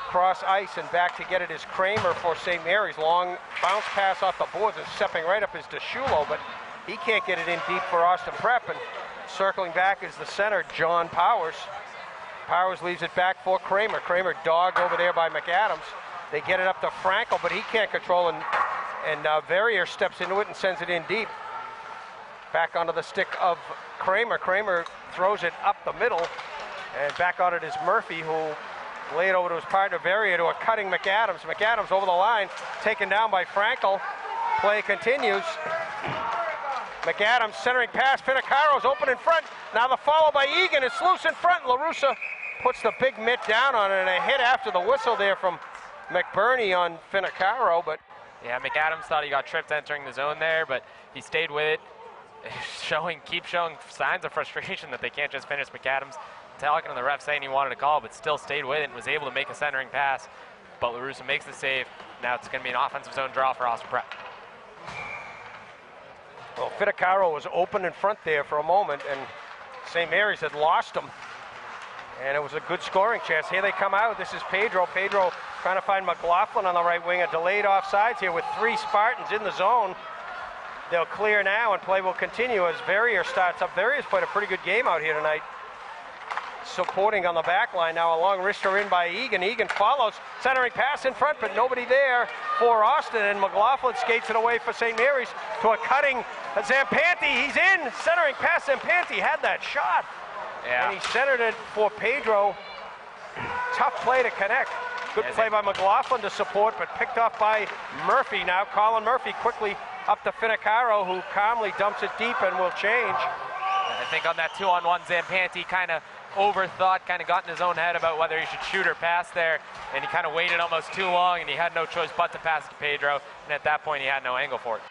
Cross ice, and back to get it is Kramer for St. Mary's. Long bounce pass off the boards, and stepping right up is DeShulo, but he can't get it in deep for Austin Prep, and circling back is the center, John Powers. Powers leaves it back for Kramer. Kramer dogged over there by McAdams. They get it up to Frankel, but he can't control, and Verrier steps into it and sends it in deep. Back onto the stick of Kramer. Kramer throws it up the middle, and back on it is Murphy, who laid over to his partner Verrier to a cutting McAdams. McAdams over the line, taken down by Frankel. Play continues. McAdams centering pass. Finicaro's open in front. Now the follow by Egan. It's loose in front. LaRussa puts the big mitt down on it, and a hit after the whistle there from McBurney on Finicaro. But yeah, McAdams thought he got tripped entering the zone there, but he stayed with it. Keep showing signs of frustration that they can't just finish. McAdams talking to the ref saying he wanted a call, but still stayed with it and was able to make a centering pass. But LaRusso makes the save. Now it's going to be an offensive zone draw for Austin Prep. Well, Finicaro was open in front there for a moment, and St. Mary's had lost him. And it was a good scoring chance. Here they come out. This is Pedro. Pedro trying to find McLaughlin on the right wing. A delayed offsides here with 3 Spartans in the zone. They'll clear now, and play will continue as Verrier starts up. Verrier's played a pretty good game out here tonight. Supporting on the back line now, a long wrister in by Egan. Egan follows, centering pass in front, but nobody there for Austin, and McLaughlin skates it away for St. Mary's to a cutting Zampanti. He's in, centering pass. Zampanti had that shot, and he centered it for Pedro. Tough play to connect. Good play by McLaughlin to support, but picked off by Murphy. Now Colin Murphy quickly up to Finicaro, who calmly dumps it deep and will change. I think on that 2-on-1, Zampanti kind of overthought, kind of got in his own head about whether he should shoot or pass there, and he kind of waited almost too long, and he had no choice but to pass to Pedro, and at that point he had no angle for it.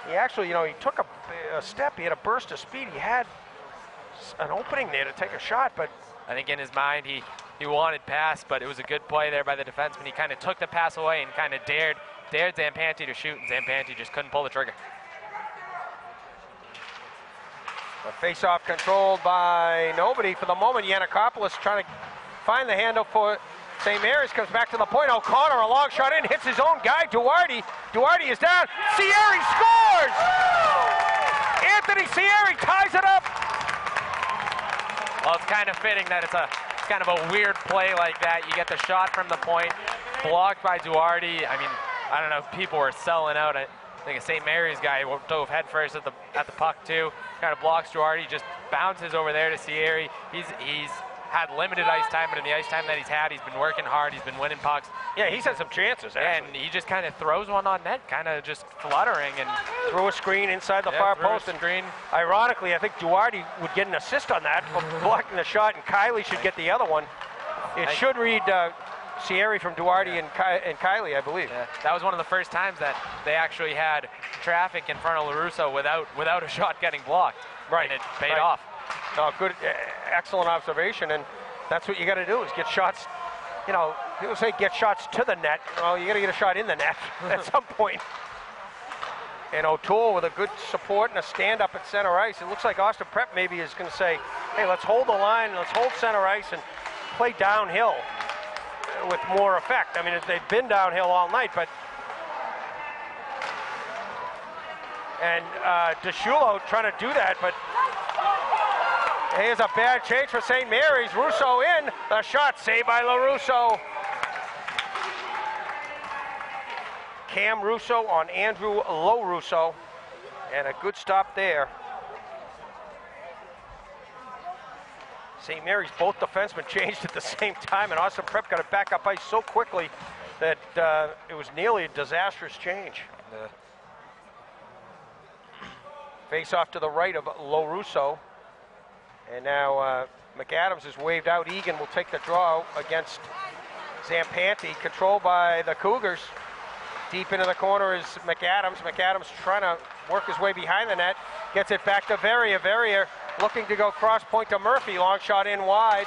He actually, he took a step, he had a burst of speed, he had an opening there to take a shot, but I think in his mind he wanted pass, but it was a good play there by the defenseman. He kind of took the pass away and kind of dared Zampanti to shoot, and Zampanti just couldn't pull the trigger. The face-off controlled by nobody for the moment. Yannikopoulos trying to find the handle for St. Mary's, comes back to the point. O'Connor, a long shot in, hits his own guy, Duarte. Duarte is down. Sierra scores! Anthony Sierra ties it up. Well, it's kind of fitting that it's kind of a weird play like that. You get the shot from the point, blocked by Duarte. I mean, I don't know if people were selling out. I think a St. Mary's guy dove headfirst at the puck too. Kind of blocks Duarte, just bounces over there to Sierra. He's had limited ice time, but in the ice time that he's had, he's been working hard. He's been winning pucks. Yeah, he's had some chances, actually. And he just kind of throws one on net, kind of just fluttering. And threw a screen inside the far post. And screen. Ironically, I think Duarte would get an assist on that for blocking the shot, and Kylie should get the other one. It should read Sierra from Duarte and Kylie, I believe. Yeah, that was one of the first times that they actually had traffic in front of LaRusso without a shot getting blocked. Right. And it paid off. No, good, excellent observation, and that's what you got to do is get shots. You know, people say get shots to the net. Well, you got to get a shot in the net at some point. And O'Toole with a good support and a stand-up at center ice. It looks like Austin Prep maybe is going to say, hey, let's hold the line, let's hold center ice and play downhill with more effect. I mean, they've been downhill all night, but and DeShulo trying to do that, but here's a bad change for St. Mary's. Russo in, the shot saved by LaRusso. Cam Russo on Andrew LoRusso, and a good stop there. St. Mary's, both defensemen changed at the same time, and Austin Prep got it back up ice so quickly that it was nearly a disastrous change. Face off to the right of LoRusso. And now McAdams is waved out. Egan will take the draw against Zampanti, controlled by the Cougars. Deep into the corner is McAdams. McAdams trying to work his way behind the net. Gets it back to Verrier. Verrier looking to go cross point to Murphy. Long shot in wide.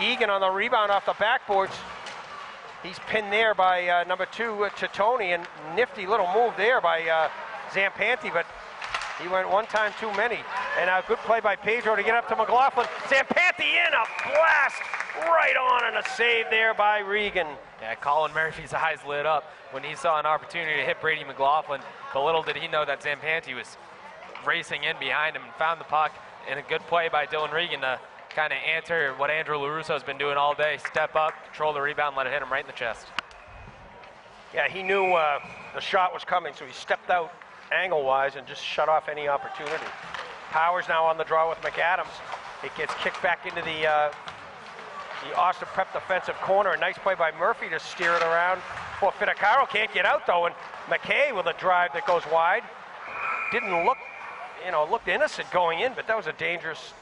Egan on the rebound off the backboards. He's pinned there by number 2, Tony, and nifty little move there by Zampanti, but he went one time too many. And a good play by Pedro to get up to McLaughlin. Zampanti in, a blast right on, and a save there by Regan. Yeah, Colin Murphy's eyes lit up when he saw an opportunity to hit Brady McLaughlin. But little did he know that Zampanti was racing in behind him and found the puck. And a good play by Dylan Regan to kind of answer what Andrew LaRusso has been doing all day. Step up, control the rebound, let it hit him right in the chest. Yeah, he knew the shot was coming, so he stepped out angle-wise and just shut off any opportunity. Powers now on the draw with McAdams. It gets kicked back into the Austin Prep defensive corner. A nice play by Murphy to steer it around. Well, Fittacaro can't get out though, and McKay with a drive that goes wide. Didn't look, looked innocent going in, but that was a dangerous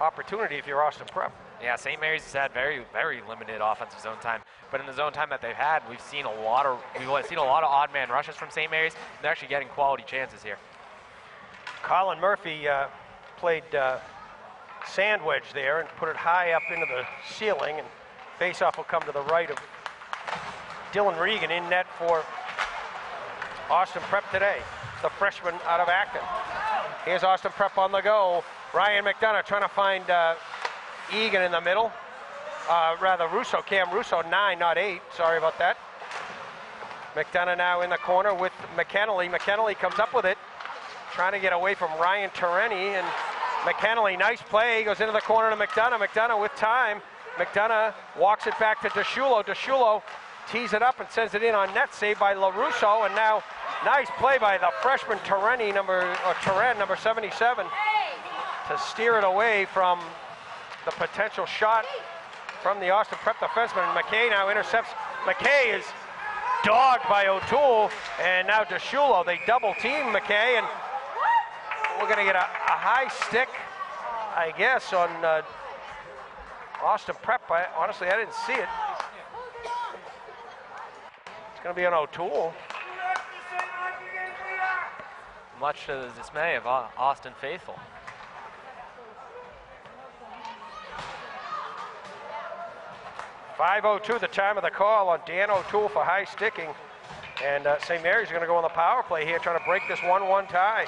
opportunity if you're Austin Prep. Yeah, St. Mary's has had very, very limited offensive zone time, but in the zone time that they've had, we've seen a lot of odd man rushes from St. Mary's. They're actually getting quality chances here. Colin Murphy played sand wedge there and put it high up into the ceiling, and faceoff will come to the right of Dylan Regan in net for Austin Prep today, the freshman out of Acton. Here's Austin Prep on the go. Ryan McDonough trying to find Egan in the middle. Russo, Cam Russo, 9, not 8. Sorry about that. McDonough now in the corner with McKennelly. McKennelly comes up with it, trying to get away from Ryan Tereni, and McKennelly, nice play, goes into the corner to McDonough. McDonough with time. McDonough walks it back to DeShulo. DeShulo tees it up and sends it in on net, saved by LaRusso, and now nice play by the freshman Tereni, number 77, to steer it away from the potential shot from the Austin Prep defenseman. And McKay now intercepts. McKay is dogged by O'Toole, and now DeShulo, they double team McKay, and we're going to get a high stick, I guess, on Austin Prep. Honestly, I didn't see it. It's going to be on O'Toole. Much to the dismay of Austin faithful. .5:02 the time of the call on Dan O'Toole for high sticking. And St. Mary's going to go on the power play here, trying to break this 1-1 tie.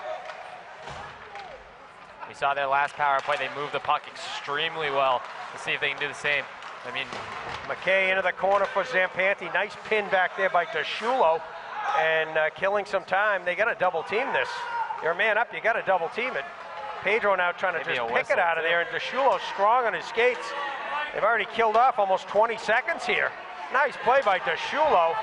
We saw their last power play. They moved the puck extremely well. Let's see if they can do the same. I mean, McKay into the corner for Zampanti. Nice pin back there by Deshulo, and killing some time. They got to double team this. You're a man up, you got to double team it. Pedro now trying to just pick it out of there, and Deshulo strong on his skates. They've already killed off almost 20 seconds here. Nice play by Deshulo.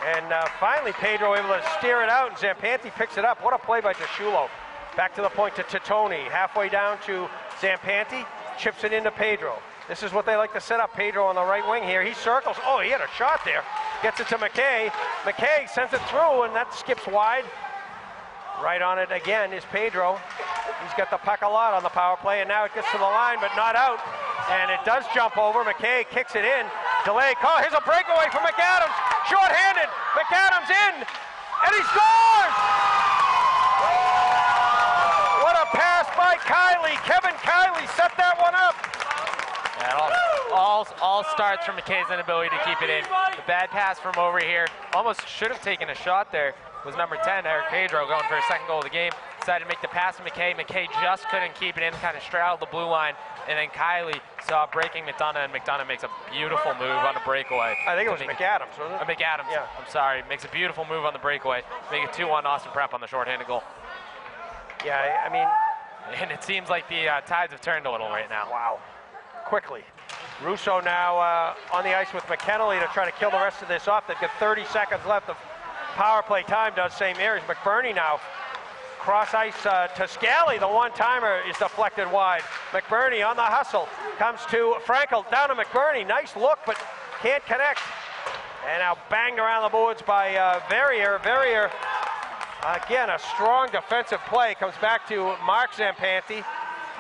And finally Pedro able to steer it out, and Zampanti picks it up. What a play by Deshulo. Back to the point to Titoni. Halfway down to Zampanti, chips it into Pedro. This is what they like to set up. Pedro on the right wing here. He circles. Oh, he had a shot there. Gets it to McKay. McKay sends it through, and that skips wide. Right on it again is Pedro. He's got the puck a lot on the power play, and now it gets to the line, but not out. And it does jump over. McKay kicks it in. Delay call. Here's a breakaway from McAdams. Short-handed. McAdams in, and he scores! What a pass by Kiley. Kevin Kiley set that one up. Yeah, all starts from McKay's inability to keep it in. The bad pass from over here. Almost should have taken a shot there. Was number 10, Eric Pedro, going for his second goal of the game. Decided to make the pass to McKay. McKay just couldn't keep it in, kind of straddled the blue line. And then Kiley saw breaking McDonough, and McDonough makes a beautiful move on a breakaway. I think it was McAdams, wasn't it? McAdams, yeah. I'm sorry. Makes a beautiful move on the breakaway. Make it 2-1 Austin Prep on the shorthanded goal. Yeah, I mean... And it seems like the tides have turned a little right now. Wow. Quickly. Russo now on the ice with McKennelly to try to kill the rest of this off. They've got 30 seconds left of power play time, does St. Mary's. McBurney now cross ice to Scally. The one-timer is deflected wide. McBurney on the hustle. Comes to Frankel, down to McBurney. Nice look, but can't connect. And now banged around the boards by Verrier. Verrier, again, a strong defensive play. Comes back to Mark Zampanti.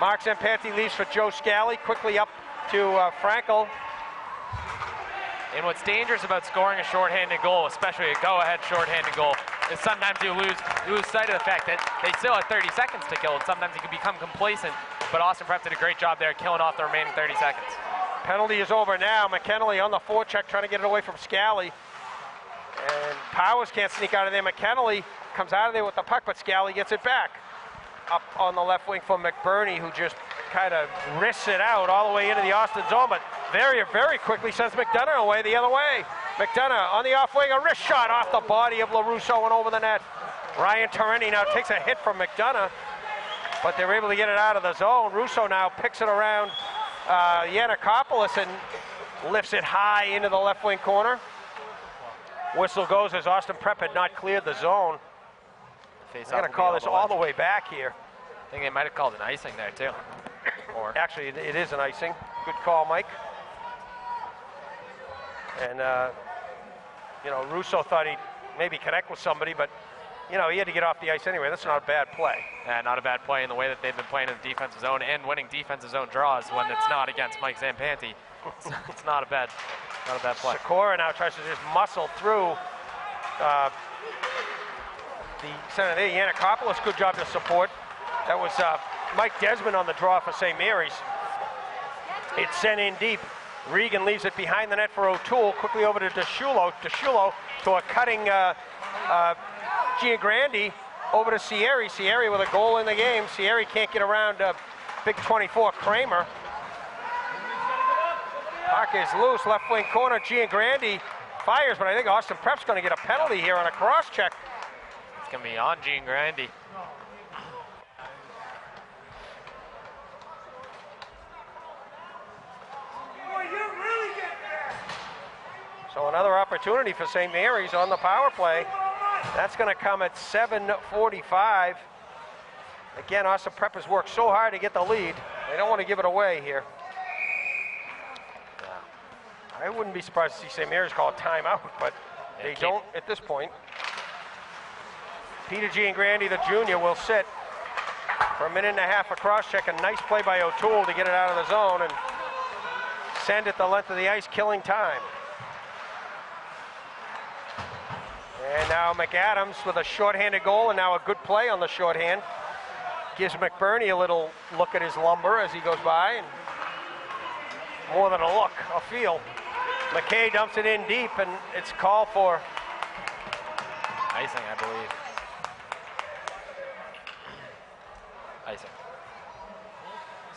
Mark Zampanti leaves for Joe Scally. Quickly up to Frankel. And what's dangerous about scoring a shorthanded goal, especially a go-ahead shorthanded goal, is sometimes you lose sight of the fact that they still have 30 seconds to kill, and sometimes you can become complacent. But Austin Prep did a great job there, killing off the remaining 30 seconds. Penalty is over now. McKennelly on the forecheck trying to get it away from Scally. And Powers can't sneak out of there. McKennelly comes out of there with the puck, but Scally gets it back. Up on the left wing for McBurney, who just kind of wrists it out all the way into the Austin zone, but very quickly sends McDonough away the other way. McDonough on the off wing, a wrist shot off the body of LaRusso and over the net. Ryan Torrenti now takes a hit from McDonough, but they're able to get it out of the zone. Russo now picks it around Yannikopoulos and lifts it high into the left wing corner. Whistle goes as Austin Prep had not cleared the zone. They're going to call this all the way back here. I think they might have called an icing there too. Or actually, it is an icing. Good call, Mike. And you know, Russo thought he'd maybe connect with somebody, but you know, he had to get off the ice anyway. That's not a bad play. Yeah, not a bad play in the way that they've been playing in the defensive zone and winning defensive zone draws when it's not against Mike Zampanti. It's not a bad play. Sikora now tries to just muscle through the center there. Yannikopoulos, good job to support. That was Mike Desmond on the draw for St. Mary's. It's sent in deep. Regan leaves it behind the net for O'Toole. Quickly over to Deshulo. Deshulo to a cutting Giangrandi over to Sierri. Sierri with a goal in the game. Sierri can't get around big 24 Kramer. Puck is loose, left wing corner. Giangrandi fires, but I think Austin Prep's going to get a penalty here on a cross check. It's going to be on Giangrandi. So another opportunity for St. Mary's on the power play. That's going to come at 7:45. Again, Austin Prep has worked so hard to get the lead. They don't want to give it away here. I wouldn't be surprised to see St. Mary's call a timeout, but they don't at this point. Peter Giangrandi, the junior, will sit for a minute and a half a cross check. A nice play by O'Toole to get it out of the zone and send it the length of the ice, killing time. And now McAdams with a shorthanded goal, and now a good play on the shorthand. Gives McBurney a little look at his lumber as he goes by, and more than a look, a feel. McKay dumps it in deep, and it's called for icing, I believe. Icing.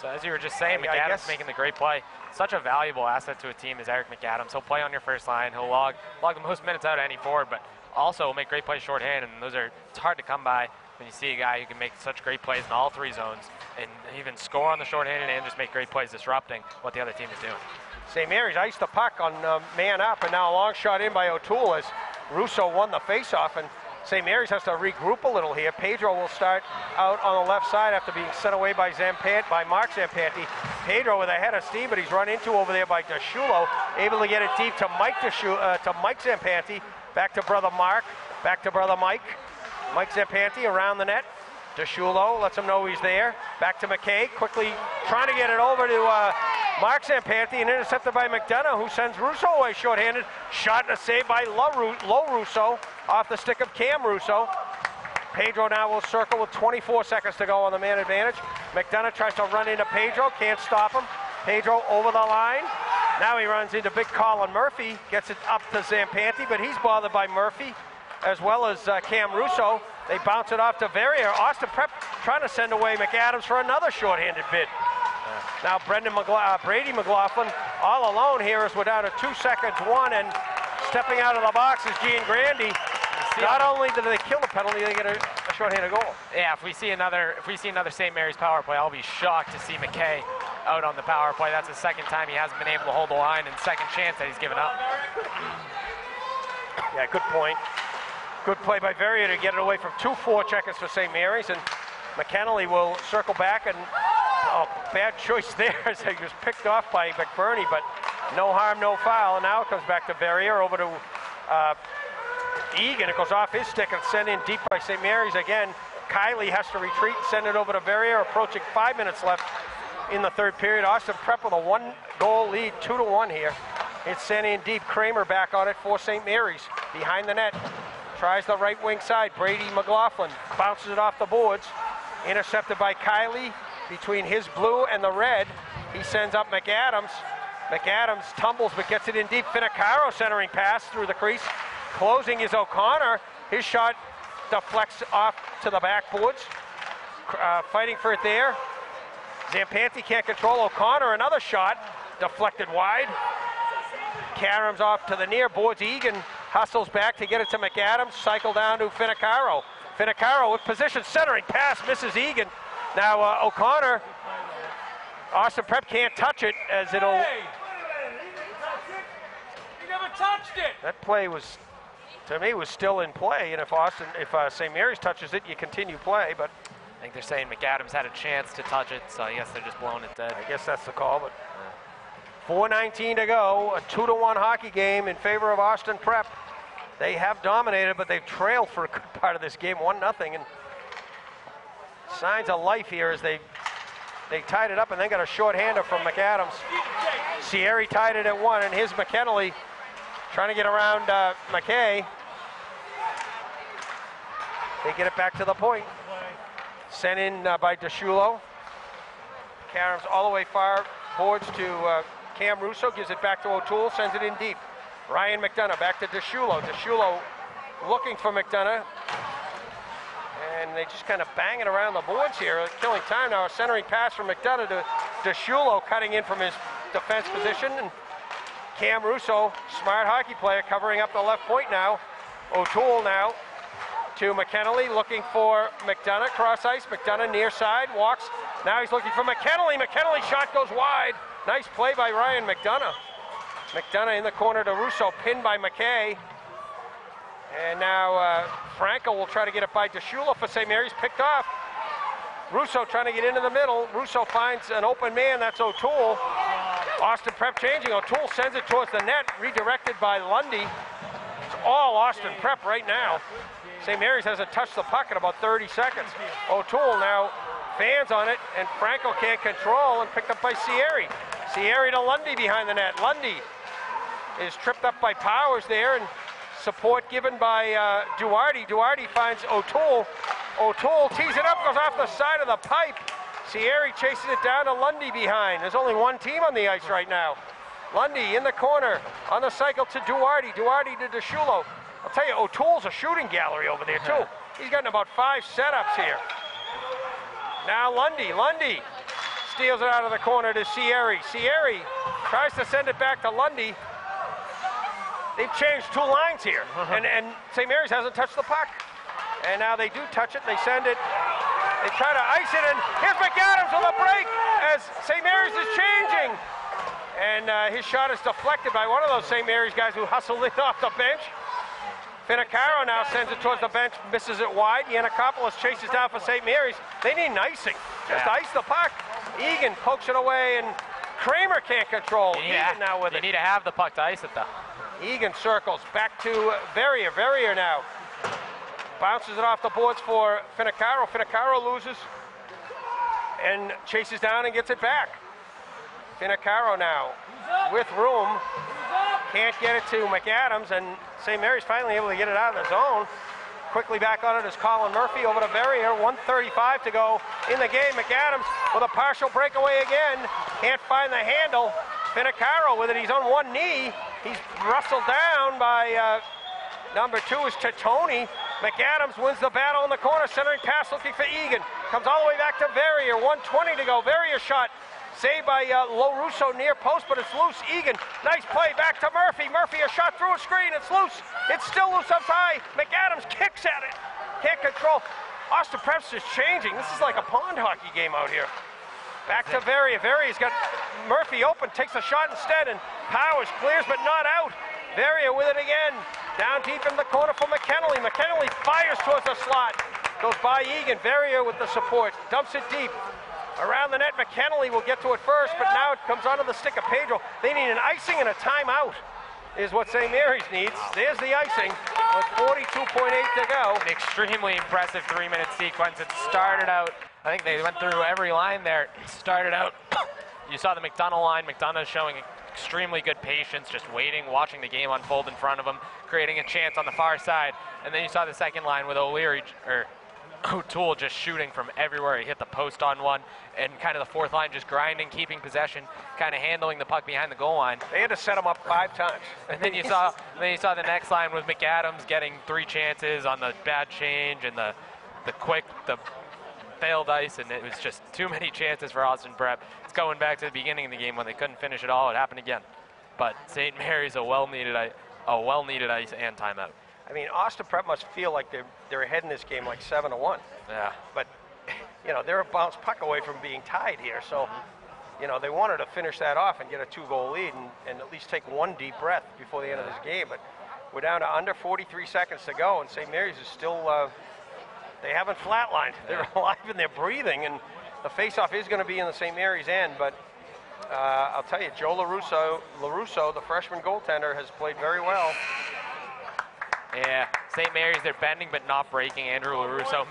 So as you were just saying, McAdams making the great play. Such a valuable asset to a team is Eric McAdams. He'll play on your first line. He'll log the most minutes out of any forward, but also will make great plays shorthanded. And it's hard to come by when you see a guy who can make such great plays in all three zones and even score on the shorthanded and just make great plays, disrupting what the other team is doing. St. Mary's iced the puck on man up, and now a long shot in by O'Toole as Russo won the faceoff, and St. Mary's has to regroup a little here. Pedro will start out on the left side after being sent away by Mark Zampanti. Pedro with a head of steam, but he's run into over there by DeShulo, able to get it deep to Mike Zampanti. Back to brother Mark, back to brother Mike. Mike Zampanti around the net. DeShulo lets him know he's there. Back to McKay, quickly trying to get it over to Mark Zampanti, and intercepted by McDonough, who sends Russo away shorthanded. Shot and a save by Low Russo off the stick of Cam Russo. Pedro now will circle with 24 seconds to go on the man advantage. McDonough tries to run into Pedro, can't stop him. Pedro over the line. Now he runs into big Colin Murphy, gets it up to Zampanti, but he's bothered by Murphy as well as Cam Russo. They bounce it off to Verrier. Austin Prep trying to send away McAdams for another shorthanded bid. Now Brady McLaughlin all alone here as we're down to 2 seconds, one, and stepping out of the box is Gian Grandi. Not only do they kill the penalty, they get a shorthanded goal. Yeah, if we see another St. Mary's power play, I'll be shocked to see McKay out on the power play. That's the second time he hasn't been able to hold the line, and second chance that he's given up. Yeah, good point. Good play by Verrier to get it away from 2 forecheckers for St. Mary's, and McKennelly will circle back, and bad choice there as he was picked off by McBurney, but no harm, no foul. And now it comes back to Verrier over to Egan. It goes off his stick and sent in deep by St. Mary's again. Kiley has to retreat, send it over to Verrier, approaching 5 minutes left in the third period. Austin Prep with a 1-goal lead, 2-1 here. It's sent in deep. Kramer back on it for St. Mary's. Behind the net. Tries the right wing side. Brady McLaughlin bounces it off the boards. Intercepted by Kiley between his blue and the red. He sends up McAdams. McAdams tumbles but gets it in deep. Finicaro centering pass through the crease. Closing is O'Connor. His shot deflects off to the backboards. Fighting for it there. Zampanti can't control O'Connor. Another shot deflected wide. Karam's off to the near boards. Egan hustles back to get it to McAdams. Cycle down to Finicaro. Finicaro with position, centering pass, misses Egan. Now O'Connor, Austin Prep can't touch it as it'll... Hey! You never touched it! That play was, to me, was still in play, and if St. Mary's touches it, you continue play, but... I think they're saying McAdams had a chance to touch it, so I guess they're just blowing it dead. I guess that's the call, but 4:19 to go, a 2-1 hockey game in favor of Austin Prep. They have dominated, but they've trailed for a good part of this game, 1-0, and signs of life here as they tied it up and then got a shorthander from McAdams. Sierra tied it at 1, and here's McKennelly trying to get around McKay. They get it back to the point. Sent in by DeShulo. Karam's all the way far boards to Cam Russo, gives it back to O'Toole, sends it in deep. Ryan McDonough back to DeShulo. DeShulo looking for McDonough. And they just kind of bang it around the boards here, killing time now. A centering pass from McDonough to DeShulo, cutting in from his defense position. And Cam Russo, smart hockey player, covering up the left point now. O'Toole now to McKennelly, looking for McDonough, cross ice. McDonough near side, walks. Now he's looking for McKennelly. McKennelly shot goes wide. Nice play by Ryan McDonough. McDonough in the corner to Russo, pinned by McKay. And now Franco will try to get it by DeShulo for St. Mary's, picked off. Russo trying to get into the middle. Russo finds an open man, that's O'Toole. Austin Prep changing. O'Toole sends it towards the net, redirected by Lundy. It's all Austin Prep right now. St. Mary's hasn't touched the puck in about 30 seconds. O'Toole now fans on it, and Franco can't control, and picked up by Sierra. Sierra to Lundy behind the net. Lundy is tripped up by Powers there, and support given by Duarte. Duarte finds O'Toole. O'Toole tees it up, goes off the side of the pipe. Sierra chases it down to Lundy behind. There's only one team on the ice right now. Lundy in the corner on the cycle to Duarte. Duarte to DeShulo. I'll tell you, O'Toole's a shooting gallery over there too. He's gotten about 5 setups here. Now Lundy steals it out of the corner to Sierri. Sierri tries to send it back to Lundy. They've changed two lines here, and St. Mary's hasn't touched the puck. And now they do touch it, they send it. They try to ice it, and here's McAdams with a break as St. Mary's is changing. And his shot is deflected by one of those St. Mary's guys who hustled it off the bench. Finicaro now sends it towards the bench, misses it wide. Yannikopoulos chases down for St. Mary's. They need an icing, just ice the puck. Egan pokes it away, and Kramer can't control. Egan now with it. You need to have the puck to ice it, though. Egan circles back to Verrier. Verrier now bounces it off the boards for Finicaro. Finicaro loses and chases down and gets it back. Finicaro now with room. Can't get it to McAdams, and St. Mary's finally able to get it out of the zone. Quickly back on it is Colin Murphy over to Verrier. 1:35 to go in the game. McAdams with a partial breakaway again. Can't find the handle. Finicaro with it. He's on one knee. He's wrestled down by number 2 is Titoni. McAdams wins the battle in the corner, centering pass looking for Egan. Comes all the way back to Verrier. 1:20 to go. Verrier shot saved by LoRusso near post, but it's loose. Egan, nice play back to Murphy. Murphy, a shot through a screen. It's loose. It's still loose up high. McAdams kicks at it. Can't control. Austin Prep's just changing. This is like a pond hockey game out here. Back to Verrier. Verrier's got Murphy open, takes a shot instead, and Powers clears but not out. Verrier with it again. Down deep in the corner for McKennelly. McKennelly fires towards the slot. Goes by Egan. Verrier with the support. Dumps it deep. Around the net, McKennelly will get to it first, but now it comes onto the stick of Pedro. They need an icing and a timeout is what St. Mary's needs. There's the icing with 42.8 to go. An extremely impressive 3-minute sequence. It started out, I think they went through every line there. It started out, you saw the McDonough line. McDonough showing extremely good patience, just waiting, watching the game unfold in front of him, creating a chance on the far side. And then you saw the second line with O'Toole just shooting from everywhere. He hit the post on one, and kind of the fourth line just grinding, keeping possession, kind of handling the puck behind the goal line. They had to set him up 5 times. And then you saw the next line with McAdams getting 3 chances on the bad change and the failed ice, and it was just too many chances for Austin Prep. It's going back to the beginning of the game when they couldn't finish it all. It happened again. But St. Mary's a well-needed ice and timeout. I mean, Austin Prep must feel like they're ahead in this game like 7-1. Yeah. But, you know, they're a bounce puck away from being tied here. So, you know, they wanted to finish that off and get a 2-goal lead and at least take one deep breath before the end of this game. But we're down to under 43 seconds to go, and St. Mary's is still, they haven't flatlined. They're alive and they're breathing, and the faceoff is going to be in the St. Mary's end. But I'll tell you, Joe LaRusso, the freshman goaltender, has played very well. Yeah, St. Mary's, they're bending but not breaking. Andrew LaRusso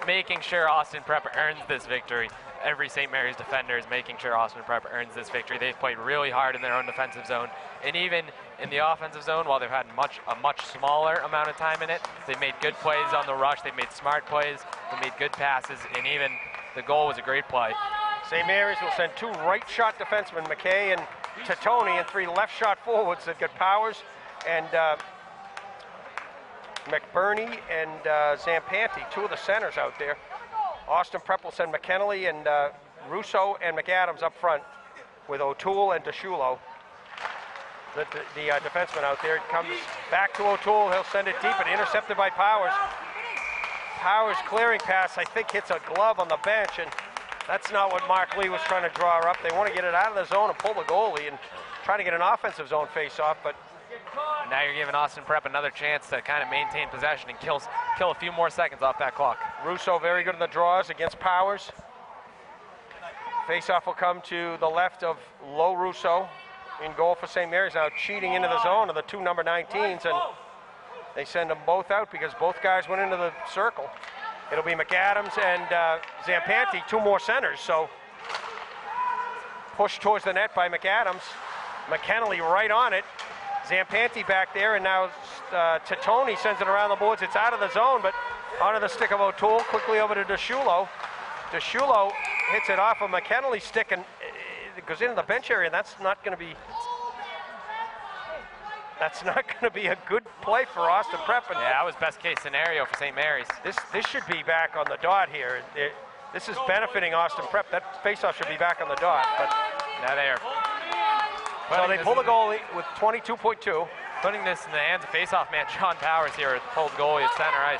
making sure Austin Prep earns this victory. Every St. Mary's defender is making sure Austin Prep earns this victory. They've played really hard in their own defensive zone, and even in the offensive zone, while they've had a much smaller amount of time in it, they've made good plays on the rush. They've made smart plays. They've made good passes, and even the goal was a great play. St. Mary's will send 2 right-shot defensemen, McKay and Titoni, and 3 left-shot forwards that get Powers and McBurney and Zampanti, 2 of the centers out there. Austin Prep will send McKennelly and Russo and McAdams up front with O'Toole and DeShulo. The defenseman out there. It comes back to O'Toole. He'll send it deep and intercepted by Powers. Powers clearing pass, I think, hits a glove on the bench, and that's not what Mark Lee was trying to draw up. They want to get it out of the zone and pull the goalie and try to get an offensive zone face-off, but now you're giving Austin Prep another chance to kind of maintain possession and kill a few more seconds off that clock. Russo very good in the draws against Powers. Face-off will come to the left of LoRusso in goal for St. Mary's. Now cheating into the zone of the 2 number 19s, and they send them both out because both guys went into the circle. It'll be McAdams and Zampanti, 2 more centers. So pushed towards the net by McAdams. McKennelly right on it. Zampanti back there, and now Titoni sends it around the boards. It's out of the zone, but onto the stick of O'Toole, quickly over to DeShulo. DeShulo hits it off of McKennelly's stick, and it goes into the bench area, and that's not going to be a good play for Austin Prep. Yeah, that was best case scenario for St. Mary's. This should be back on the dot here. this is benefiting Austin Prep. That faceoff should be back on the dot, but now they are. So they pull the goalie with 22.2. Putting this in the hands of faceoff man John Powers here, pulled goalie at center ice.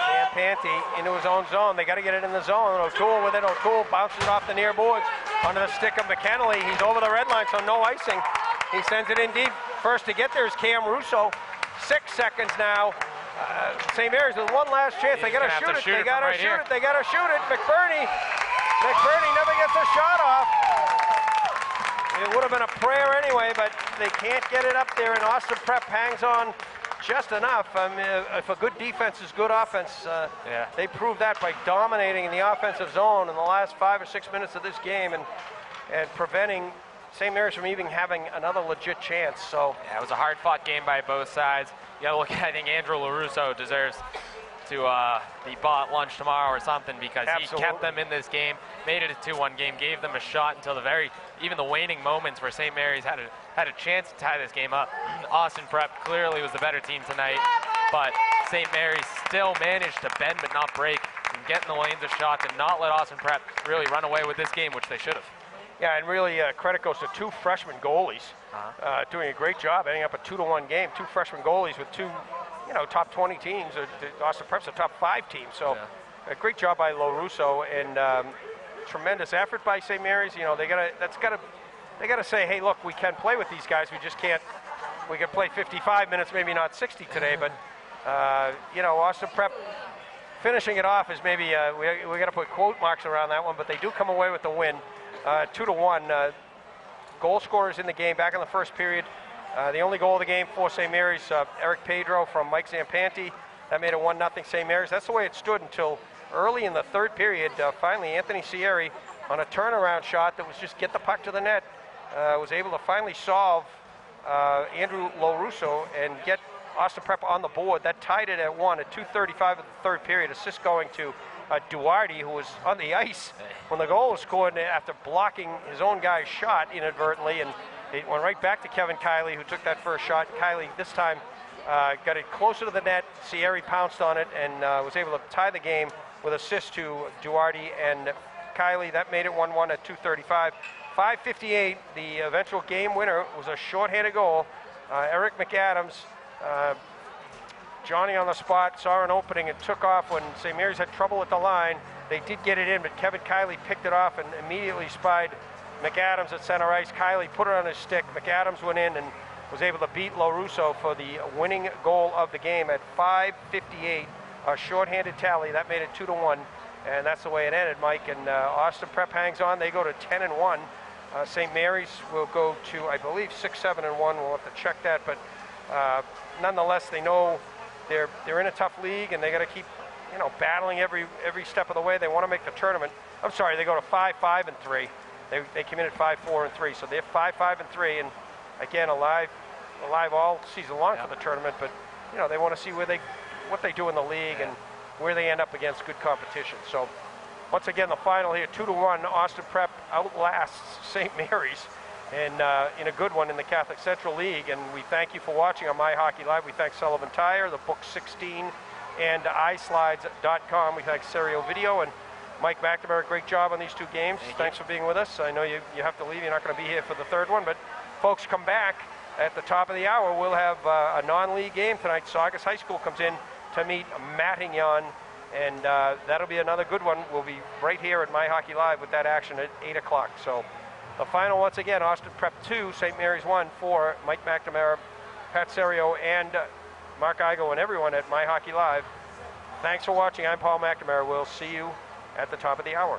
Sam Panty into his own zone. They got to get it in the zone. O'Toole with it. O'Toole bounces it off the near boards onto the stick of McKennelly. He's over the red line, so no icing. He sends it in deep. First to get there is Cam Russo. 6 seconds now. St. Mary's with one last chance. They got to shoot it. They got to shoot it. They got to shoot it. McBurney never gets a shot off. It would have been a prayer anyway, but they can't get it up there, and Austin Prep hangs on just enough. I mean, if a good defense is good offense, they proved that by dominating in the offensive zone in the last 5 or 6 minutes of this game and preventing St. Mary's from even having another legit chance. So yeah, it was a hard-fought game by both sides. You got to look at, I think Andrew LaRusso deserves to be bought lunch tomorrow or something, because he kept them in this game, made it a 2-1 game, gave them a shot until even the waning moments where St. Mary's had a chance to tie this game up. Austin Prep clearly was the better team tonight, but St. Mary's still managed to bend but not break and get in the lanes of shots and not let Austin Prep really run away with this game, which they should have. Yeah, and really credit goes to 2 freshman goalies doing a great job, ending up a 2-1 game. 2 freshman goalies with 2 top 20 teams. Austin Prep's a top 5 team, so a great job by LaRusso, and tremendous effort by St. Mary's. They gotta say, hey, look, we can play with these guys. We just can't. We can play 55 minutes, maybe not 60 today, but Austin Prep finishing it off is maybe we got to put quote marks around that one, but they do come away with the win, 2-1. Goal scorers in the game back in the first period. The only goal of the game for St. Mary's, Eric Pedro from Mike Zampanti. That made it 1-0 St. Mary's. That's the way it stood until early in the third period. Finally, Anthony Sierri on a turnaround shot that was just get the puck to the net, was able to finally solve Andrew LaRusso and get Austin Prep on the board. That tied it at 1 at 2:35 of the third period. Assist going to Duarte, who was on the ice when the goal was scored after blocking his own guy's shot inadvertently, and it went right back to Kevin Kiley, who took that first shot. Kiley this time got it closer to the net. Sierri pounced on it and was able to tie the game with assist to Duarte and Kiley. That made it 1-1 at 2:35. 5:58, the eventual game winner was a shorthanded goal. Eric McAdams, Johnny on the spot, saw an opening and took off when St. Mary's had trouble at the line. They did get it in, but Kevin Kiley picked it off and immediately spied McAdams at center ice. Kiley put it on his stick. McAdams went in and was able to beat LaRusso for the winning goal of the game at 5:58. A shorthanded tally. That made it 2-1, and that's the way it ended, Mike. And Austin Prep hangs on. They go to 10-1. St. Mary's will go to, I believe, 6-7-1. We'll have to check that, but nonetheless, they know they're in a tough league, and they got to keep, battling every step of the way. They want to make the tournament. I'm sorry, they go to 5-5-3. They came in at 5-4-3, so they're 5-5-3, and again, alive all season long for the tournament. But they want to see what they do in the league and where they end up against good competition. So once again, the final here, 2-1. Austin Prep outlasts St. Mary's, and in a good one in the Catholic Central League. And we thank you for watching on MyHockeyLive. We thank Sullivan Tire, the Book 16, and iSlides.com. We thank Stereo Video and Mike McNamara. Great job on these 2 games. Thanks for being with us. I know you have to leave. You're not going to be here for the third one, but folks, come back at the top of the hour. We'll have a non-league game tonight. Saugus High School comes in to meet Matignon, and that'll be another good one. We'll be right here at MyHockeyLive with that action at 8 o'clock. So the final, once again, Austin Prep 2, St. Mary's 1 for Mike McNamara, Pat Serio, and Mark Igo, and everyone at MyHockeyLive. Thanks for watching. I'm Paul McNamara. We'll see you at the top of the hour.